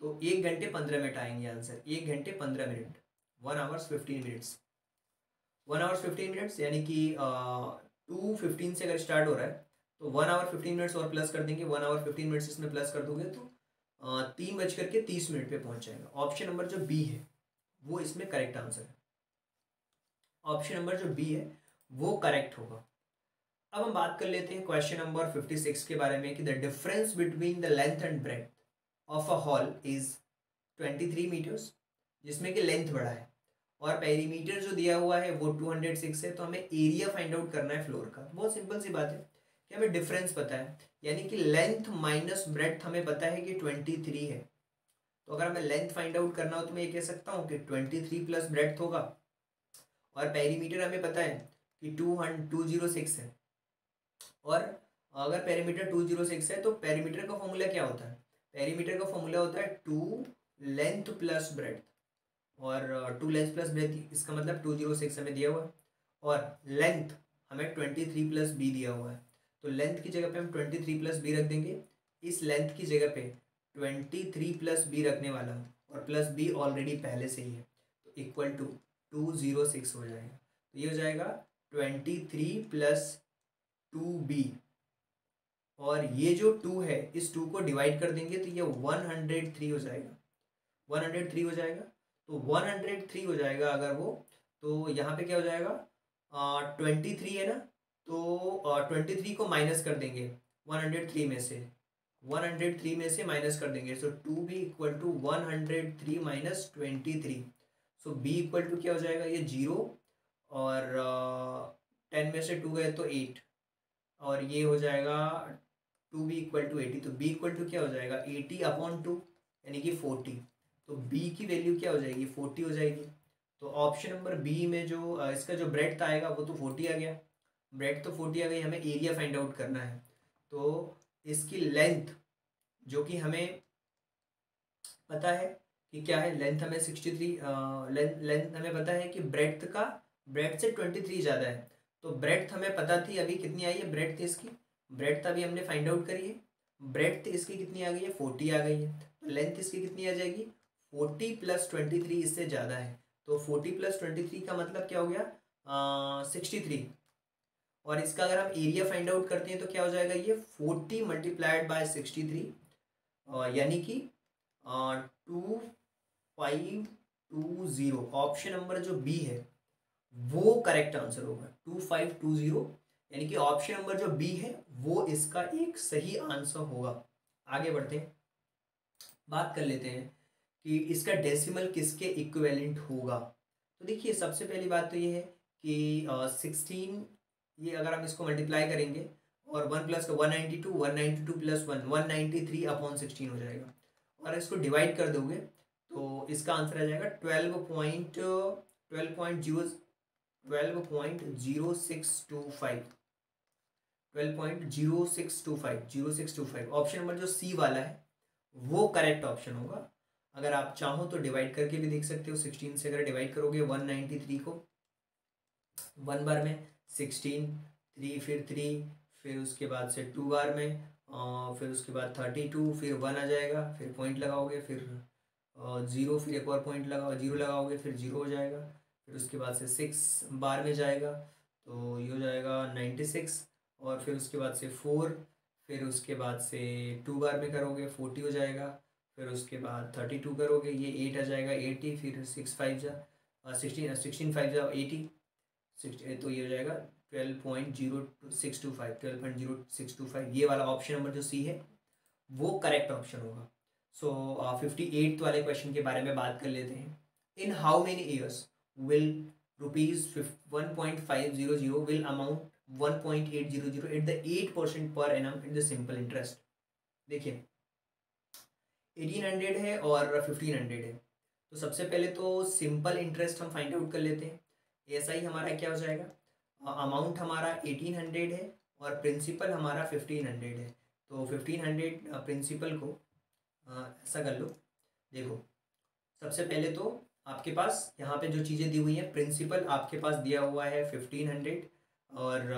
A: तो 1 घंटे 15 मिनट आएंगे आंसर, 1 घंटे 15 minute, 1 hours 15 minutes, 1 hours 15 minutes. यानी कि 2:15 से अगर स्टार्ट हो रहा है तो 1 आवर 15 मिनट्स और प्लस कर देंगे, 1 आवर 15 मिनट्स इसमें प्लस कर दोगे तो 3:30 पे पहुंच जाएगा। ऑप्शन नंबर जो बी है वो इसमें करेक्ट आंसर है। ऑप्शन नंबर जो बी है वो करेक्ट होगा। अब हम बात कर लेते हैं क्वेश्चन नंबर 56 के बारे में कि the difference between the length and breath of a hall is 23 metres, जिसमें कि लेंथ बड़ा है और पेरीमीटर जो दिया हुआ है वो 206 है। तो हमें एरिया फाइंड आउट करना है फ्लोर का। बहुत सिंपल सी बात है कि हमें डिफरेंस पता है, यानी कि लेंथ माइनस ब्रेड्थ हमें पता है कि 23 है। तो अगर हमें लेंथ फाइंड आउट करना हो तो मैं ये कह सकता हूँ कि 23 प्लस ब्रेड्थ होगा, और पेरीमीटर हमें पता है कि 206 है। और अगर पेरीमीटर 206 है तो पेरीमीटर का फॉर्मूला क्या होता है, पेरीमीटर का फॉर्मूला होता है 2 लेंथ प्लस ब्रेड्थ, और 2 लेंथ प्लस ब्रेड्थ इसका मतलब 206 हमें दिया हुआ है, और लेंथ हमें 23 प्लस बी दिया हुआ है। तो लेंथ की जगह पे हम 23 प्लस बी रख देंगे। इस लेंथ की जगह पे 23 प्लस बी रखने वाला हूँ, और प्लस बी ऑलरेडी पहले से ही है, तो इक्वल टू 206 हो जाएगा। तो ये हो जाएगा 23 प्लस 2b, और ये जो 2 है इस 2 को डिवाइड कर देंगे तो ये 103 हो जाएगा, 103 हो जाएगा। तो 103 हो जाएगा अगर वो, तो यहाँ पे क्या हो जाएगा 23 है ना, तो 23 को माइनस कर देंगे 103 में से, 103 में से माइनस कर देंगे। So 2b equal to 103 minus 23। So b equal to क्या हो जाएगा ये 0, और 10 में से 2 गए तो 8, और ये हो जाएगा 2b इक्वल टू 80। तो b इक्वल टू क्या हो जाएगा 80/2 यानी कि 40। तो b की वैल्यू क्या हो जाएगी 40 हो जाएगी। तो ऑप्शन नंबर बी में जो इसका जो ब्रेड्थ आएगा वो तो 40 आ गया। ब्रेड तो 40 आ गई, हमें एरिया फाइंड आउट करना है। तो इसकी लेंथ जो कि हमें पता है कि क्या है, लेंथ हमें 63, लेंथ हमें पता है कि ब्रेड से 23 ज़्यादा है। तो ब्रेड हमें पता थी, अभी कितनी आई है ब्रेड थी इसकी, ब्रेड अभी हमने फाइंड आउट करी है। ब्रेड इसकी कितनी आ गई है, 40 आ गई है। तो लेंथ इसकी कितनी आ जाएगी, 40 + 23 इससे ज़्यादा है। तो 40 + 23 का मतलब क्या हो गया, 63। और इसका अगर हम एरिया फाइंड आउट करते हैं तो क्या हो जाएगा, ये 40 × 63, यानी कि 2520। ऑप्शन नंबर जो बी है वो करेक्ट आंसर होगा, 2520, यानी कि ऑप्शन नंबर जो बी है वो इसका एक सही आंसर होगा। आगे बढ़ते हैं, बात कर लेते हैं कि इसका डेसिमल किसके इक्विवेलेंट होगा। तो देखिए सबसे पहली बात तो ये है कि 16, ये अगर हम इसको मल्टीप्लाई करेंगे और 1 + 192, 192 + 1 193/16 हो जाएगा। और इसको डिवाइड कर दोगे तो इसका आंसर आ जाएगा 12.0625। ऑप्शन नंबर जो सी वाला है वो करेक्ट ऑप्शन होगा। अगर आप चाहो तो डिवाइड करके भी देख सकते हो, 16 से अगर डिवाइड करोगे 193 को 1 बार में, 16 3 फिर 3, फिर उसके बाद से 2 बार में, फिर उसके बाद 32, फिर 1 आ जाएगा, फिर पॉइंट लगाओगे, फिर 0, फिर एक और पॉइंट लगाओ, 0 लगाओगे, फिर 0 हो जाएगा, फिर उसके बाद से 6 बार में जाएगा तो ये हो जाएगा 96, और फिर उसके बाद से 4, फिर उसके बाद से 2 बार में करोगे 40 हो जाएगा, फिर उसके बाद 32 करोगे ये 8 आ जाएगा 80, फिर 6 5 जा 16 5 जा 80, तो ये हो जाएगा 12.0625। ये वाला ऑप्शन नंबर जो सी है वो करेक्ट ऑप्शन होगा। सो 58th वाले क्वेश्चन के बारे में बात कर लेते हैं। In how many years will ₹1.500 will amount 1.800 at the 8% per annum in the simple interest. देखिए 1800 है और 1500 है, तो सबसे पहले तो सिंपल इंटरेस्ट हम फाइंड आउट कर लेते हैं। ऐसा ही हमारा क्या हो जाएगा, अमाउंट हमारा 1800 है और प्रिंसिपल हमारा 1500 है। तो 1500 प्रिंसिपल को ऐसा कर लो, देखो सबसे पहले तो आपके पास यहाँ पे जो चीज़ें दी हुई हैं, प्रिंसिपल आपके पास दिया हुआ है 1500 और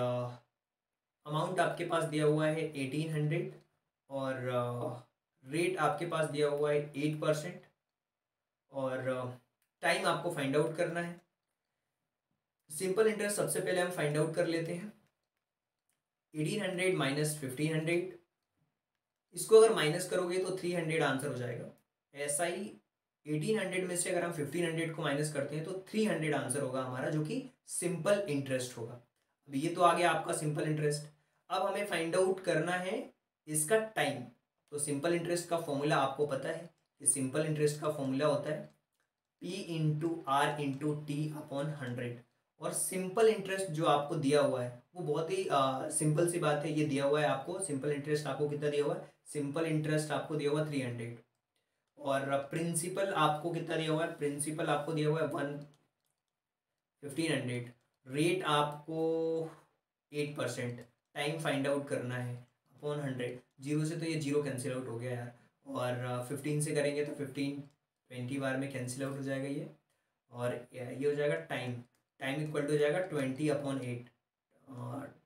A: अमाउंट आपके पास दिया हुआ है 1800 और रेट आपके पास दिया हुआ है 8% और टाइम आपको फाइंड आउट करना है। सिंपल इंटरेस्ट सबसे पहले हम फाइंड आउट कर लेते हैं, 1800 माइनस 1500, इसको अगर माइनस करोगे तो 300 आंसर हो जाएगा। ऐसा ही 1800 में से अगर हम 1500 को माइनस करते हैं तो 300 आंसर होगा हमारा, जो कि सिंपल इंटरेस्ट होगा। अब ये तो आ गया आपका सिंपल इंटरेस्ट। अब हमें फाइंड आउट करना है इसका टाइम। तो सिंपल इंटरेस्ट का फॉर्मूला आपको पता है कि सिंपल इंटरेस्ट का फॉर्मूला होता है P/R/T/100। और सिंपल इंटरेस्ट जो आपको दिया हुआ है वो बहुत ही सिंपल सी बात है, ये दिया हुआ है आपको सिंपल इंटरेस्ट, आपको कितना दिया हुआ है, सिंपल इंटरेस्ट आपको दिया हुआ 300 और प्रिंसिपल आपको कितना दिया हुआ है, प्रिंसिपल आपको दिया हुआ है 1500, रेट आपको 8%, टाइम फाइंड आउट करना है अपॉन 100। 0 से तो ये 0 कैंसिल आउट हो गया यार, और 15 से करेंगे तो 15 20 बार में कैंसिल आउट हो जाएगा ये, और ये हो जाएगा टाइम, टाइम इक्वल टू हो जाएगा 20/8।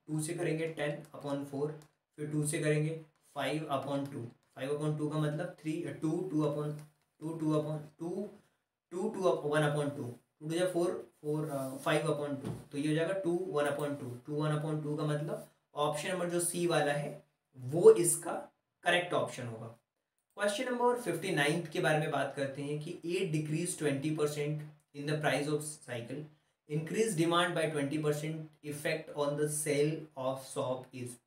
A: 2 से करेंगे 10/4, फिर 2 से करेंगे 5/2, 5/2 का मतलब 3 2 2/2 2/2 2 1/2, 2 या 4 4 5/2, तो ये हो जाएगा 2 1/2, 2 1/2 का मतलब ऑप्शन नंबर जो सी वाला है वो इसका करेक्ट ऑप्शन होगा। क्वेश्चन नंबर 59 के बारे में बात करते हैं कि 8 decrease 20% in the price of cycle, increase demand by 20%, effect on the sale of shop is.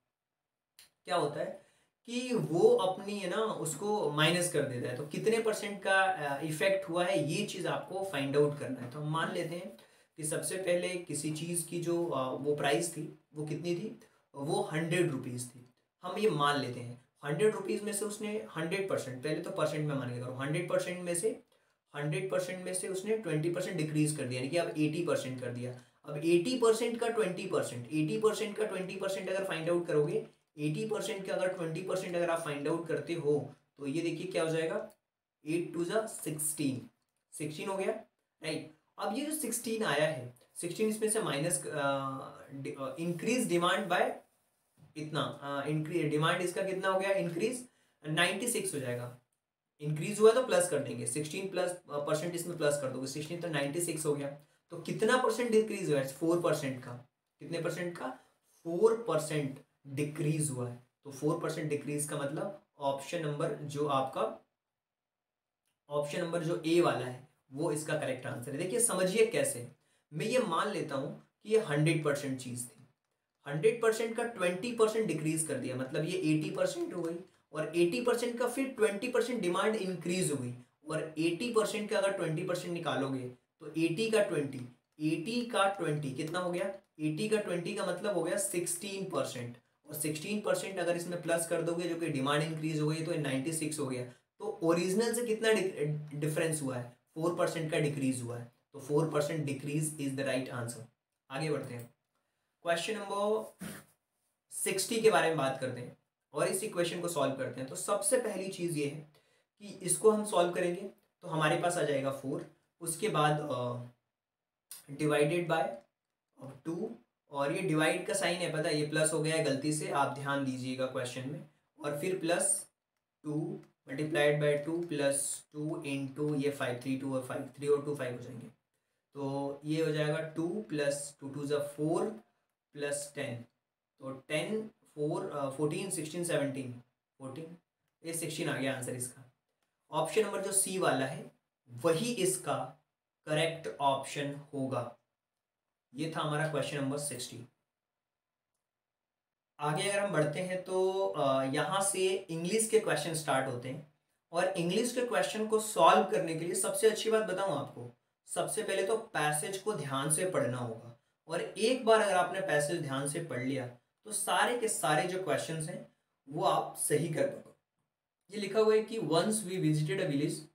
A: क्या होता है कि वो अपनी है ना उसको माइनस कर देता है, तो कितने परसेंट का इफेक्ट हुआ है ये चीज़ आपको फाइंड आउट करना है। तो हम मान लेते हैं कि सबसे पहले किसी चीज़ की जो वो प्राइस थी वो कितनी थी, वो 100 रुपीज़ थी। हम ये मान लेते हैं 100 रुपीज़ में से उसने 100%, पहले तो परसेंट में मान के करो, 100% में से उसने 20% डिक्रीज कर दिया, यानी कि अब 80% कर दिया। अब 80% का 20%, 80% का 20% अगर फाइंड आउट करोगे, 80% का अगर 20% अगर आप फाइंड आउट करते हो तो ये देखिए क्या हो जाएगा, 8 टू ज़ा 16, 16 हो गया, राइट। अब ये जो 16 आया है, 16 इसमें से माइनस, इंक्रीज डिमांड बाय इतना, इंक्रीज डिमांड इसका कितना हो गया, इंक्रीज 96 हो जाएगा। इंक्रीज हुआ तो प्लस कर देंगे, 16 प्लस परसेंट इसमें प्लस कर दोगे, 16 तो 96 हो गया। तो कितना परसेंट डिक्रीज हुआ है, 4% का, कितने परसेंट का, 4% डिक्रीज हुआ है। तो 4% डिक्रीज का मतलब ऑप्शन नंबर जो आपका, ऑप्शन नंबर जो ए वाला है वो इसका करेक्ट आंसर है। देखिए समझिए कैसे, मैं ये मान लेता हूं कि ये 100% चीज थी, 100% का 20% डिक्रीज कर दिया, मतलब ये 80% हो गई, और 80% का फिर 20% डिमांड इंक्रीज हो गई, और 80% का अगर 20% निकालोगे तो 80 का 20, 80 का 20 कितना हो गया, 80 का 20 का मतलब हो गया 16%, और 16% अगर इसमें प्लस कर दोगे जो कि डिमांड इंक्रीज हो गई तो 96 हो गया। तो ओरिजिनल से कितना डिफरेंस हुआ है, 4% का डिक्रीज हुआ है। तो 4% decrease is the right answer. आगे बढ़ते हैं, क्वेश्चन नंबर 60 के बारे में बात करते हैं और इस इक्वेशन को सॉल्व करते हैं। तो सबसे पहली चीज ये है कि इसको हम सॉल्व करेंगे तो हमारे पास आ जाएगा 4, उसके बाद डिवाइडेड बाय 2, और ये डिवाइड का साइन है पता है, ये प्लस हो गया है गलती से, आप ध्यान दीजिएगा क्वेश्चन में, और फिर plus 2 multiplied by 2 plus 2 into ये 5, 3 2 और 5, 3 और 2 5 हो जाएंगे। तो ये हो जाएगा 2 प्लस 2 2 4 प्लस 10, तो 10 4 14 16 17 14, ये 16 आ गया आंसर इसका। ऑप्शन नंबर जो सी वाला है वही इसका करेक्ट ऑप्शन होगा। ये था हमारा क्वेश्चन नंबर 60। आगे अगर हम बढ़ते हैं तो यहाँ से इंग्लिश के क्वेश्चन स्टार्ट होते हैं, और इंग्लिश के क्वेश्चन को सॉल्व करने के लिए सबसे अच्छी बात बताऊँ आपको, सबसे पहले तो पैसेज को ध्यान से पढ़ना होगा, और एक बार अगर आपने पैसेज ध्यान से पढ़ लिया तो सारे के सारे जो क्वेश्चंस हैं वो आप सही कर पाओगे। ये लिखा हुआ है कि once we visited a village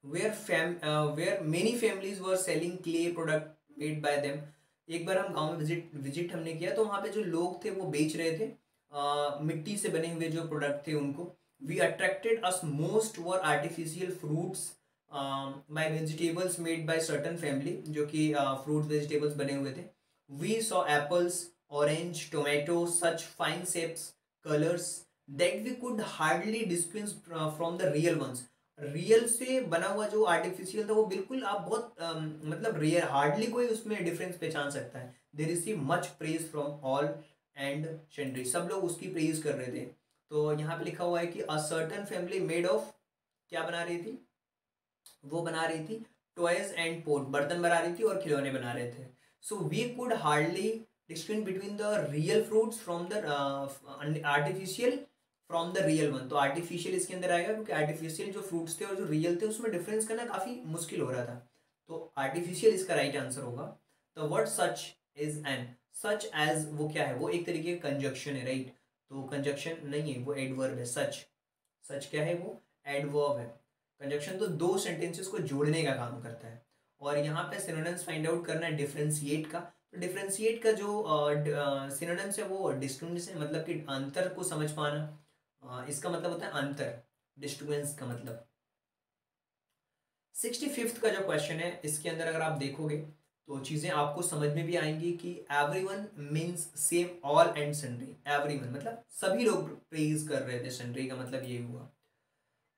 A: where many families were selling clay product made by them. एक बार हम गांव में विजिट हमने किया तो वहाँ पे जो लोग थे वो बेच रहे थे मिट्टी से बने हुए जो प्रोडक्ट थे उनको। We attracted us most were artificial fruits by vegetables made by certain family, जो कि फ्रूट वेजिटेबल्स बने हुए थे। We saw apples, orange, tomato, such fine shapes, colours that we could hardly distinguish from the real ones. Real से बना हुआ जो artificial था वो बिल्कुल आप बहुत मतलब रियल, हार्डली कोई उसमें डिफरेंस पहचान सकता है। They receive much praise from all and sundry, सब लोग उसकी प्रेज कर रहे थे। तो यहाँ पे लिखा हुआ है कि a certain family made of, क्या बना रही थी, वो बना रही थी टॉयज एंड पोट, बर्तन बना रही थी और खिलौने बना रहे थे। So we could hardly distinguish between the real fruits from the artificial from the real one. तो आर्टिफिशियल इसके अंदर आएगा क्योंकि आर्टिफिशियल जो फ्रूट्स थे और जो रियल थे उसमें डिफरेंस करना काफ़ी मुश्किल हो रहा था। तो आर्टिफिशियल इसका राइट आंसर होगा। The word such is an, such as वो क्या है, वो एक तरीके का कंजक्शन है, राइट। तो कंजक्शन नहीं है, वो एडवर्ब है। सच, सच क्या है, वो एडवर्ब है। कंजक्शन तो दो सेंटेंसेस को जोड़ने का काम करता है, और यहाँ पे सिनोनिम्स फाइंड आउट करना है डिफरेंशिएट का। तो डिफरेंशिएट का जो सिनोनिम्स है वो डिस्टिंग्विश है, मतलब कि अंतर को समझ पाना, इसका मतलब होता है अंतर, डिस्टिंग्विश का मतलब। 65th का जो क्वेश्चन है इसके अंदर अगर आप देखोगे तो चीज़ें आपको समझ में भी आएंगी कि everyone means same all and sundry. Everyone मतलब सभी लोग प्रेज कर रहे थे, सन्ड्री का मतलब ये हुआ।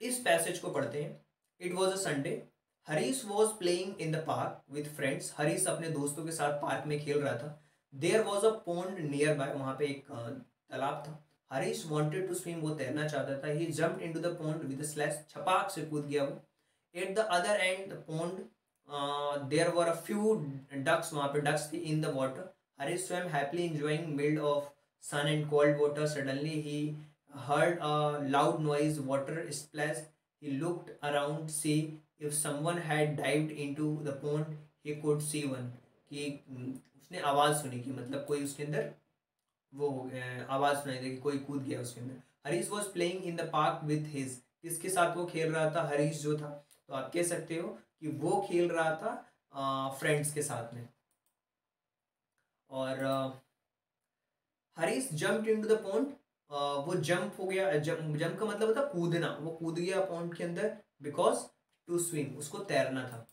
A: इस पैसेज को पढ़ते हैं। It was a Sunday, Harish was playing in the park with friends. Harish अपने दोस्तों के साथ पार्क में खेल रहा था। There was a pond nearby, वहाँ पे एक तालाब था। हरीश वॉन्टेड टू स्विम, वो तैरना चाहता था। He jumped into the pond with splash, छपाक से कूद गया वो। At the other end the pond there were a few ducks, वहाँ पे डक्स थी in the water. Harish swam happily enjoying mild of sun and cold water. Suddenly he heard a loud noise, water splash. He looked around, see if someone had dived into the pond. He could see one. कि उसने आवाज़ सुनी कि मतलब कोई उसके अंदर वो आवाज़ सुनाई दी कि कोई कूद गया उसके अंदर। Harish was playing in the park with his, किसके साथ वो खेल रहा था, हरीश जो था। तो आप कह सकते हो कि वो खेल रहा था फ्रेंड्स के साथ में। और Harish jump into the pond, वो जंप हो गया, जंप का मतलब होता है कूदना, वो कूद गया पॉन्ड के अंदर बिकॉज टू स्विम, उसको तैरना था।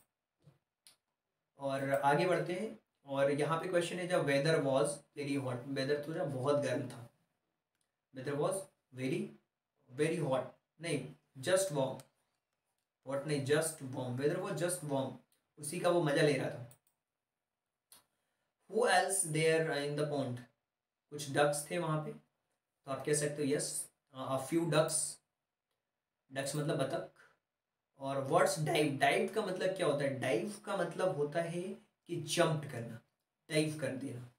A: और आगे बढ़ते हैं, और यहाँ पे क्वेश्चन है, जब weather was very hot, weather तो जब बहुत गर्म था, weather was very very hot, नहीं जस्ट वार्म, हॉट नहीं just warm, weather was just warm, उसी का वो मजा ले रहा था। Who else there in the pond, कुछ डक्स थे वहां पे, तो आप कह सकते हो yes a few ducks, ducks मतलब बतख। और व्हाट्स डाइव, डाइव का मतलब क्या होता है, डाइव का मतलब होता है कि जंप करना, डाइव कर देना।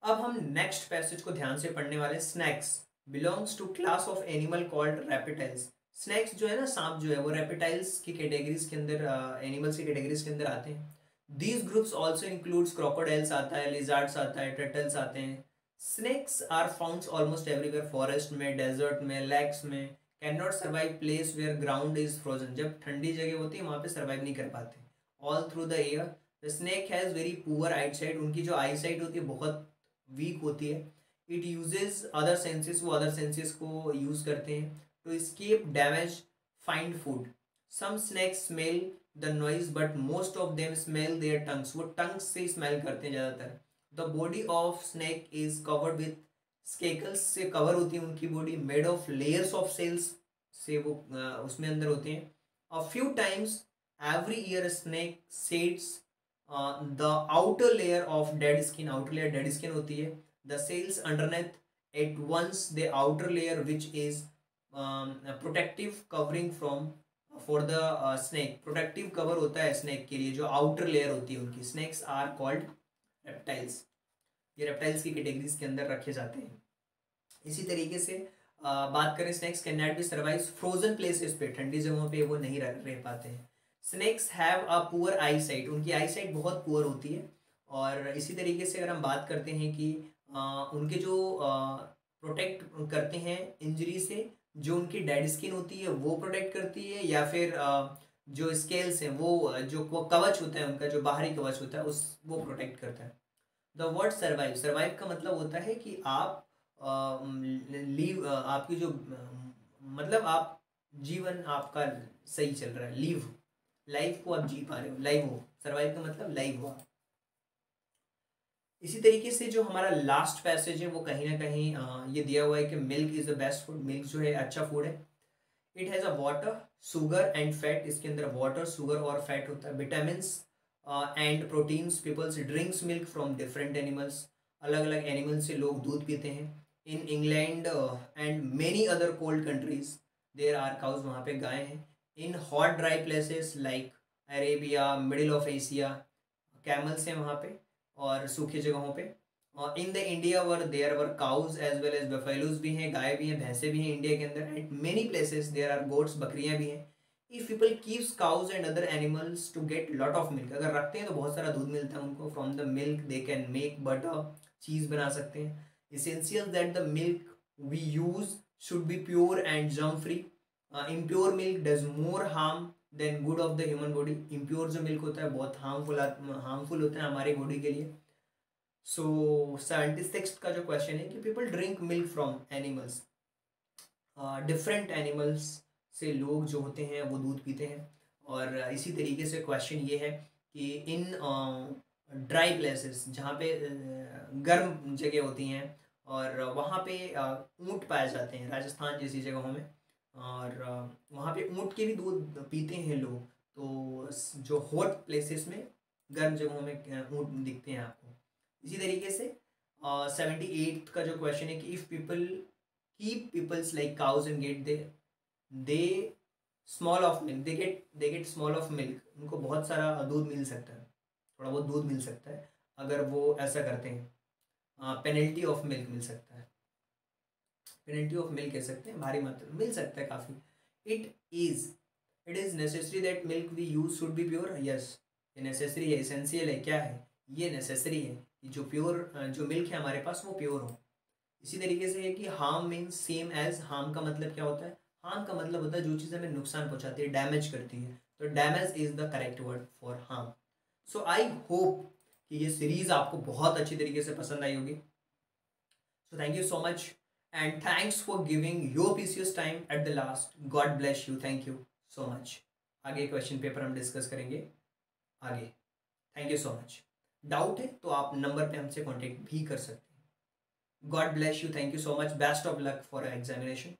A: अब हम नेक्स्ट पैसेज को ध्यान से पढ़ने वाले। Snakes belongs to class of animal called reptiles. Snakes जो है ना, सांप जो है, वो रेपिटाइल्स की कैटेगरीज के अंदर, एनिमल्स की कैटेगरीज के अंदर आते हैं। These groups also includes crocodiles आता है, लिजार्ड्स आता है, टर्टल्स आते हैं। Snakes are found almost everywhere, forest में, डेजर्ट में, लेक्स में। Can not survive place where ground is frozen, जब ठंडी जगह होती है वहाँ पे सर्वाइव नहीं कर पाते। All through the year the snake has very poor eyesight, उनकी जो आई साइट होती है बहुत वीक होती है। इट यूजेस अदर सेंसेस, वो अदर सेंसेस को यूज करते हैं to escape damage, find food. Some snakes smell the noise but most of them smell their tongues, वो टंग्स से स्मेल करते हैं ज़्यादातर। The body of snake is covered with scales, से कवर होती है उनकी बॉडी, made of layers of cells, से वो उसमें अंदर होते हैं। A few times every year snack सेड्स the outer layer of dead skin, outer layer dead skin होती है। The cells underneath at once the outer layer which is protective covering from for the snake, protective cover होता है snake के लिए, जो outer layer होती है उनकी। स्नेक्स आर कॉल्ड रेप्टाइल्स, ये रेप्टाइल्स की कैटेगरीज के अंदर रखे जाते हैं। इसी तरीके से बात करें, snakes can not be survive frozen places पे, ठंडी जगहों पे वो नहीं रह पाते हैं। Snakes have a poor eyesight, उनकी आई साइट बहुत पुअर होती है। और इसी तरीके से अगर हम बात करते हैं कि उनके जो प्रोटेक्ट करते हैं इंजरी से, जो उनकी डेड स्किन होती है वो प्रोटेक्ट करती है, या फिर जो स्केल्स हैं वो जो वो कवच होता है उनका, जो बाहरी कवच होता है उस वो प्रोटेक्ट करता है। द वर्ड सर्वाइव, सर्वाइव का मतलब होता है कि आप लीव, आपकी जो मतलब आप जीवन आपका सही चल रहा है, लीव, लाइफ को आप जी पा रहे हो, लाइव हो, सर्वाइव का मतलब लाइव हो। इसी तरीके से जो हमारा लास्ट पैसेज है वो कहीं ना कहीं ये दिया हुआ है कि milk is the best food, milk जो है अच्छा फूड है। It has a water, sugar and fat, इसके अंदर वाटर, शुगर और फैट होता है। Vitamin and proteins, peoples drinks milk from different animals, अलग अलग एनिमल से लोग दूध पीते हैं। In England and many other cold countries there are cows, वहाँ पे गाय हैं। In hot dry places like Arabia, middle of Asia, camels हैं वहाँ पे, और सूखी जगहों पे। और in the India were there were cows as well as buffaloes भी हैं, गाय भी हैं, भैंसे भी हैं इंडिया के अंदर। And many places there are goats, बकरियां भी हैं। If people keeps cows and other animals to get lot of milk, अगर रखते हैं तो बहुत सारा दूध मिलता है उनको। From the milk they can make butter, cheese बना सकते हैं। Essential that the milk we use should be pure and germ free. Impure milk does more harm than good of the human body, impure जो milk होता है बहुत harmful होता है हमारी बॉडी के लिए। सो 76 का जो क्वेश्चन है कि people drink milk from animals, different animals से लोग जो होते हैं वो दूध पीते हैं। और इसी तरीके से क्वेश्चन ये है कि इन ड्राई प्लेसेस, जहाँ पे गर्म जगह होती हैं और वहाँ पे ऊँट पाए जाते हैं, राजस्थान जैसी जगहों में, और वहाँ पे ऊँट के भी दूध पीते हैं लोग। तो जो हॉट प्लेसेस में, गर्म जगहों में ऊँट दिखते हैं आपको। इसी तरीके से 78 का जो क्वेश्चन है कि if people keep peoples like cows and get they small of milk, they get small of milk, उनको बहुत सारा दूध मिल सकता है, थोड़ा बहुत दूध मिल सकता है अगर वो ऐसा करते हैं। पेनल्टी ऑफ मिल्क मिल सकता है, पेनल्टी ऑफ मिल्क कह सकते हैं, भारी मात्रा मिल सकता है काफ़ी। It is necessary that milk we use should be pure, yes ये नेसेसरी है, एसेंशियल है, क्या है ये नेसेसरी है कि जो प्योर जो मिल्क है हमारे पास वो प्योर हो। इसी तरीके से है कि harm means same as, harm का मतलब क्या होता है, हार्म का मतलब होता है जो चीज़ हमें नुकसान पहुंचाती है, डैमेज करती है, तो damage is the correct word for harm. So I hope कि ये सीरीज़ आपको बहुत अच्छी तरीके से पसंद आई होगी। So thank you so much and thanks for giving your precious time at the last. God bless you, thank you so much. आगे क्वेश्चन पेपर हम डिस्कस करेंगे आगे। Thank you so much. Doubt है तो आप नंबर पे हमसे contact भी कर सकते हैं। God bless you, thank you so much, best of luck for examination.